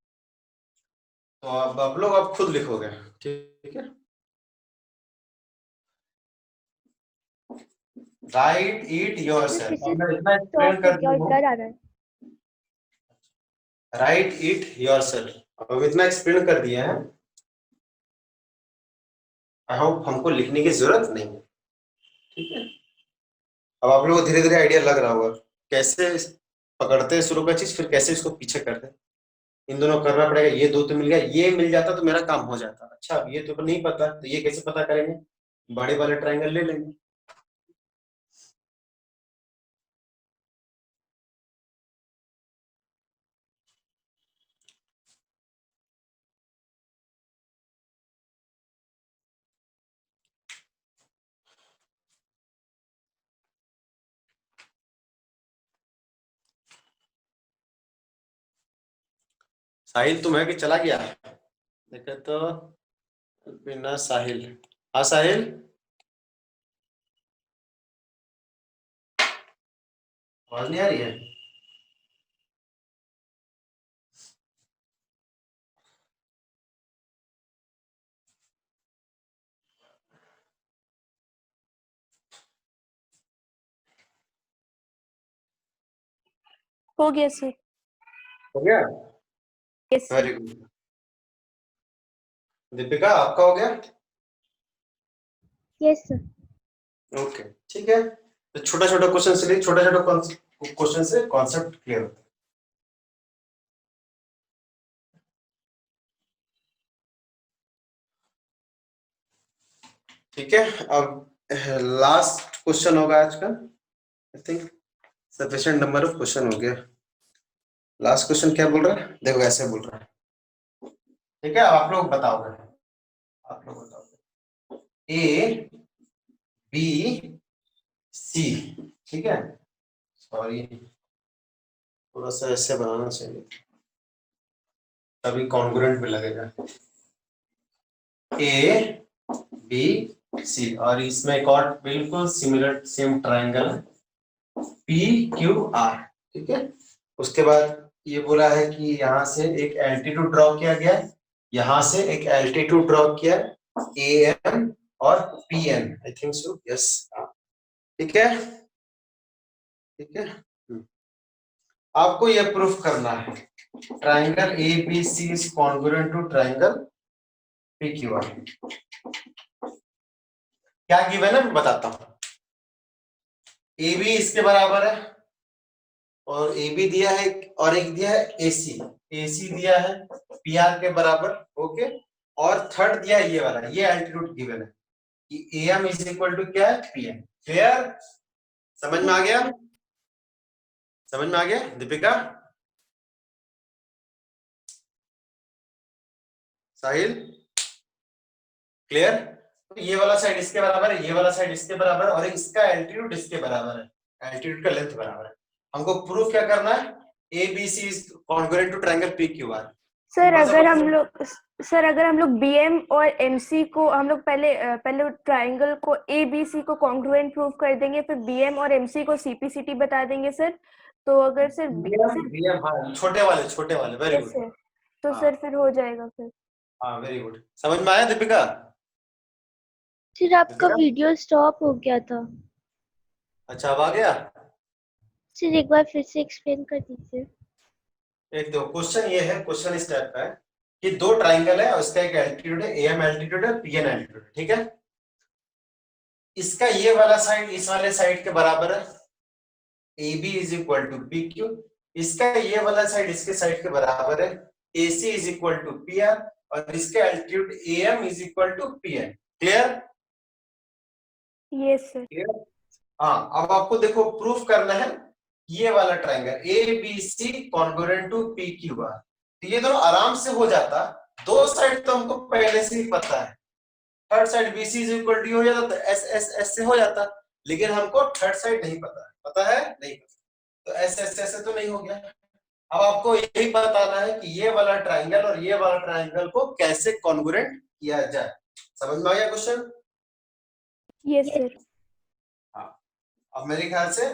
तो अब आप लोग अब खुद लिखोगे, ठीक है? Right it yourself. किसी मैं इतना स्टॉप एक्सप्लेन हो कर गया दी और हूँ, ब्लर आ रहा है। Right it yourself. अब इतना एक्सप्लेन कर दिया है, आई होप हमको लिखने की जरूरत नहीं है, ठीक है? अब आप लोगों को धीरे धीरे आइडिया लग रहा होगा कैसे पकड़ते हैं शुरू का चीज, फिर कैसे इसको पीछे करते हैं। इन दोनों करना पड़ेगा, ये दो तो मिल गया, ये मिल जाता तो मेरा काम हो जाता। अच्छा अब ये तो नहीं पता, तो ये कैसे पता करेंगे, बड़े वाले ट्राइंगल ले लेंगे। साहिल तुम है कि चला गया? देखे तो बिना साहिल, हाँ साहिल आवाज नहीं आ रही है? हो गया सर। हो गया? Yes sir. Very good. Deepika आपका हो गया? Yes sir. ओके ठीक है, तो छोटा छोटा क्वेश्चन से लिए छोटा छोटा क्वेश्चन से कॉन्सेप्ट क्लियर होता है। ठीक है, अब लास्ट क्वेश्चन होगा आज का। I think sufficient number of question हो गया। लास्ट क्वेश्चन क्या बोल रहा है, देखो ऐसे बोल रहा है। ठीक है, अब आप लोग बताओगे, आप लोग बताओगे ए बी सी। ठीक है, सॉरी थोड़ा सा ऐसे बनाना चाहिए तभी कॉन्ग्रुएंट भी लगेगा। ए बी सी, और इसमें एक और बिल्कुल सिमिलर सेम ट्रायंगल है पी क्यू आर। ठीक है, उसके बाद ये बोला है कि यहाँ से एक एल्टीट्यूड ड्रॉ किया गया है, यहाँ से एक एल्टीट्यूड ड्रॉ किया ए एम और P N. I think so, yes. ठीक है, ठीक है। आपको यह प्रूफ करना है triangle A B C is congruent to triangle P Q R. क्या गिवन है मैं बताता हूं। ए बी इसके बराबर है और ए बी दिया है और एक दिया है एसी, एसी दिया है पी आर के बराबर। ओके, और थर्ड दिया है ये वाला, ये एल्टीट्यूड गिवन है कि A M is equal to क्या है पी एम। क्लियर? समझ में आ गया? समझ में आ गया दीपिका, साहिल? क्लियर? तो ये वाला साइड इसके बराबर है, ये वाला साइड इसके बराबर है, और इसका एल्टीट्यूड इसके बराबर है, एल्टीट्यूड का लेंथ बराबर है। हमको प्रूफ क्या करना है, A B C is congruent to triangle P Q R. Sir अगर हम लोग बीएम और एमसी को हम लोग पहले ट्रायंगल को ए बी सी को कॉन्ग्रुएंट प्रूव कर देंगे, फिर बीएम और एमसी को सीपीसीटी बता देंगे सर। तो अगर सर बीएम, हाँ छोटे वाले, वेरी गुड। सर, तो हाँ। सर फिर हो जाएगा फिर। हाँ वेरी गुड, समझ में आया दीपिका? फिर आपका वीडियो स्टॉप हो गया था। अच्छा अब आ गया। सर एक बार फिर से एक्सप्लेन कर दीजिए। एक दो क्वेश्चन ये है, क्वेश्चन इस टाइप का है कि दो ट्राइंगल है, उसका एक एल्टीट्यूड है एम एल्टीट्यूड है, पी एन एल्टीट्यूड है। ठीक है, इसका ये वाला साइड इस वाले साइड के बराबर है, A B is equal to P Q. इसका ये वाला साइड इसके साइड के बराबर है, A C is equal to P R, और इसका altitude A M is equal to P N. Clear? Yes sir. हाँ, अब आपको देखो प्रूफ करना है ये वाला triangle A B C congruent to P Q R. तो ये दोनों आराम से हो जाता, दो साइड तो हमको पहले से ही पता है, third side B C is equal to हो जाता तो एस एस एस से हो जाता, लेकिन हमको थर्ड साइड नहीं पता है। पता है? नहीं पता, तो एस एस एस से तो नहीं हो गया। अब आपको यही बताना है कि ये वाला ट्रायंगल और ये वाला ट्रायंगल को कैसे कॉन्ग्रुएंट किया जाए। समझ में आ गया क्वेश्चन? Yes sir. अब मेरे ख्याल से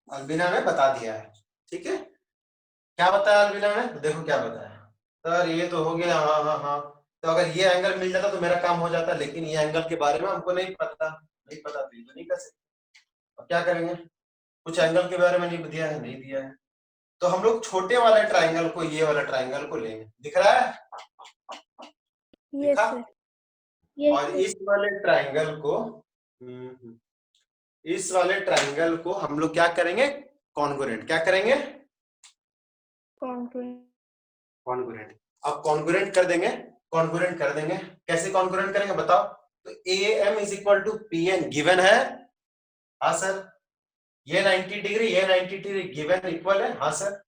अलबीना ने बता दिया है। ठीक है, क्या बताया अलबीना ने? देखो क्या बताया सर, ये तो हो गया। हाँ हाँ हाँ, तो अगर ये एंगल मिल जाता तो मेरा काम हो जाता, लेकिन ये एंगल के बारे में हमको नहीं पता तो ये तो नहीं कर सकते। अब क्या करेंगे, कुछ एंगल के बारे में नहीं दिया है, नहीं दिया है, तो हम लोग छोटे वाले ट्राइंगल को, ये वाला ट्राइंगल को लेंगे। दिख रहा है? यस दिखा? सर। और इस वाले ट्राइंगल को इस वाले ट्राइंगल को हम लोग क्या करेंगे, कॉन्ग्रुएंट। क्या करेंगे? कॉन्ग्रुएंट। अब कॉन्ग्रुएंट कर देंगे, कॉन्ग्रुएंट कर देंगे। कैसे कॉन्ग्रुएंट करेंगे बताओ? तो A M is equal to P N given है। हाँ सर, ये 90 डिग्री, ये 90 डिग्री गिवन इक्वल है। हाँ सर,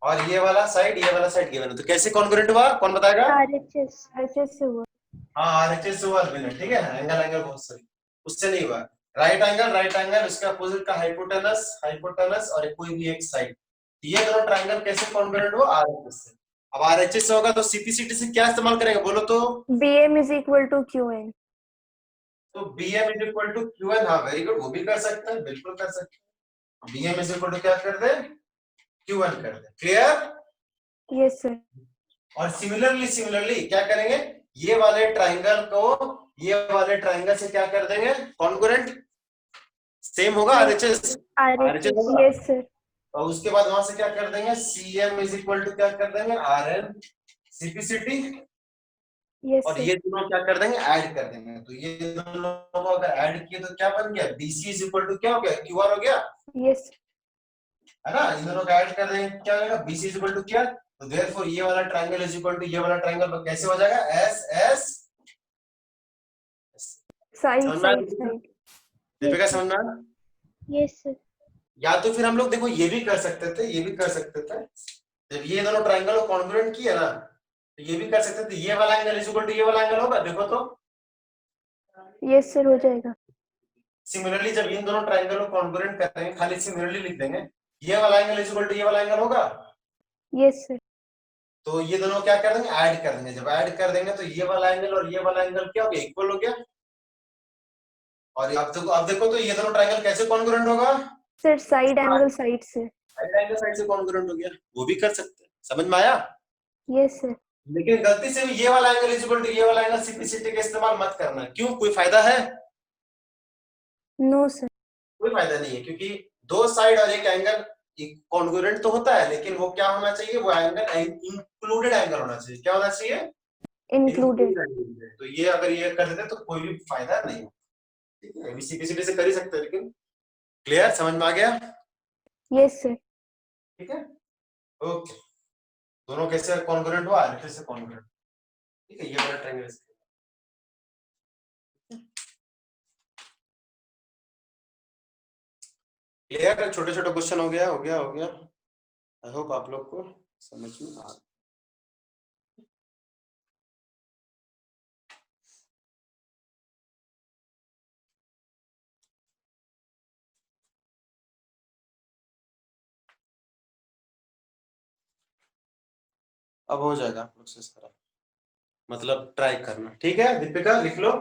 और ये वाला साइड गिवन है। तो कैसे कॉन्ग्रुएंट हुआ, कौन बताएगा? आरएचएस से हुआ। हाँ आरएचएस से हुआ बिना। ठीक है, एंगल बहुत सही, उससे नहीं हुआ। राइट एंगल उसके अपोजिट का हाइपोटेनस और कोई भी एक साइड, ये दोनों ट्रायंगल कैसे कॉन्ग्रुएंट हुआ? आरएचएस से। अब आरएचएस से होगा तो सीपीसीटी से क्या इस्तेमाल करेंगे बोलो तो? BM is equal to QN. तो BM is equal to QN. हाँ वेरी गुड, वो भी कर सकते हैं, बिल्कुल कर सकते हैं। बीएम इज इक्वल टू क्या कर दे, क्यूएन कर दे। क्लियर? Yes sir. और सिमिलरली क्या करेंगे, ये वाले ट्राइंगल को ये वाले ट्राइंगल से क्या कर देंगे, कॉन्ग्रुएंट। सेम होगा RHS RHS होगा। Yes sir. और उसके बाद वहां से क्या कर देंगे, CM इज इक्वल टू क्या कर देंगे, RN CPCT, यस और सर। ये दोनों क्या कर देंगे, ऐड कर देंगे। तो ये दोनों को अगर ऐड किए तो क्या बन गया, BC इज इक्वल टू क्या हो गया, QR हो गया, यस है ना। इन दोनों का ऐड कर देंगे, क्या हो जाएगा, BC इज इक्वल टू क्या, तो देयरफॉर ये वाला ट्रायंगल इज इक्वल टू ये वाला ट्रायंगल कैसे हो जाएगा, SS। साइड समझ में आया साइड साइड। दीपिका, समझ में आया? Yes sir. या तो फिर हम लोग देखो ये भी कर सकते थे, ये भी कर सकते थे, जब ये दोनों ट्रायंगल को कॉन्ग्रुएंट किया ना, तो ये भी कर सकते थे, ये वाला एंगल इज इक्वल टू ये वाला एंगल होगा, देखो तो। यस सर हो जाएगा। सिमिलरली जब इन दोनों ट्रायंगल को कॉन्ग्रुएंट करेंगे, खाली सिमिलरली लिख देंगे, ये वाला एंगल इज इक्वल टू ये वाला एंगल होगा, यस सर। तो ये दोनों क्या कर देंगे, ऐड कर देंगे। जब ऐड कर देंगे तो ये वाला एंगल और ये वाला एंगल क्या हो गया, इक्वल हो गया। और अब देखो तो ये दोनों ट्रायंगल कैसे कॉन्ग्रुएंट होगा, सर साइड एंगल साइड से। साइड एंगल साइड से कॉन्ग्रुएंट हो गया, वो भी कर सकते हैं। समझ में आया? Yes sir. लेकिन गलती से भी ये वाला एंगल इज इक्वल टू ये वाला एंगल CPCT का इस्तेमाल मत करना। क्यों, कोई फायदा है? No sir. कोई फायदा नहीं है, क्योंकि दो साइड और एक एंगल कॉन्ग्रुएंट तो होता है, लेकिन वो क्या होना चाहिए, वो एंगल इंक्लूडेड एंगल होना चाहिए। क्या होना चाहिए, इंक्लूडेड। तो ये अगर ये कर देते तो कोई भी फायदा नहीं। ठीक है, CPCT से कर ही सकते हैं, लेकिन क्लियर, समझ में आ गया? Yes sir. ठीक है, ओके। दोनों कैसे कॉन्ग्रुएंट हुआ, RHS से कॉन्ग्रुएंट। ठीक है, ये वाला ट्रायंगल क्लियर। छोटे छोटे क्वेश्चन हो गया, हो गया, हो गया। आई होप आप लोग को समझ में आ। अब हो जाएगा प्रोसेस करा, मतलब ट्राई करना। ठीक है दीपिका, लिख लो।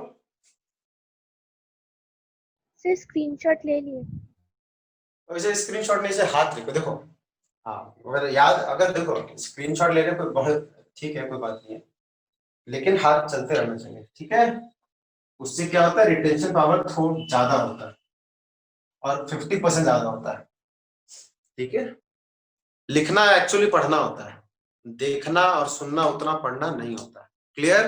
सर स्क्रीनशॉट ले लिए। वैसे स्क्रीनशॉट नहीं से हाथ लिखो, देखो। हाँ, अगर देखो स्क्रीनशॉट लेने को बहुत ठीक है, कोई बात नहीं है, लेकिन हाथ चलते रहना चाहिए। ठीक है, उससे क्या होता है, रिटेंशन पावर थोड़ा ज्यादा होता है और 50% ज्यादा होता है। ठीक है, लिखना एक्चुअली पढ़ना होता है, देखना और सुनना उतना पढ़ना नहीं होता है। क्लियर?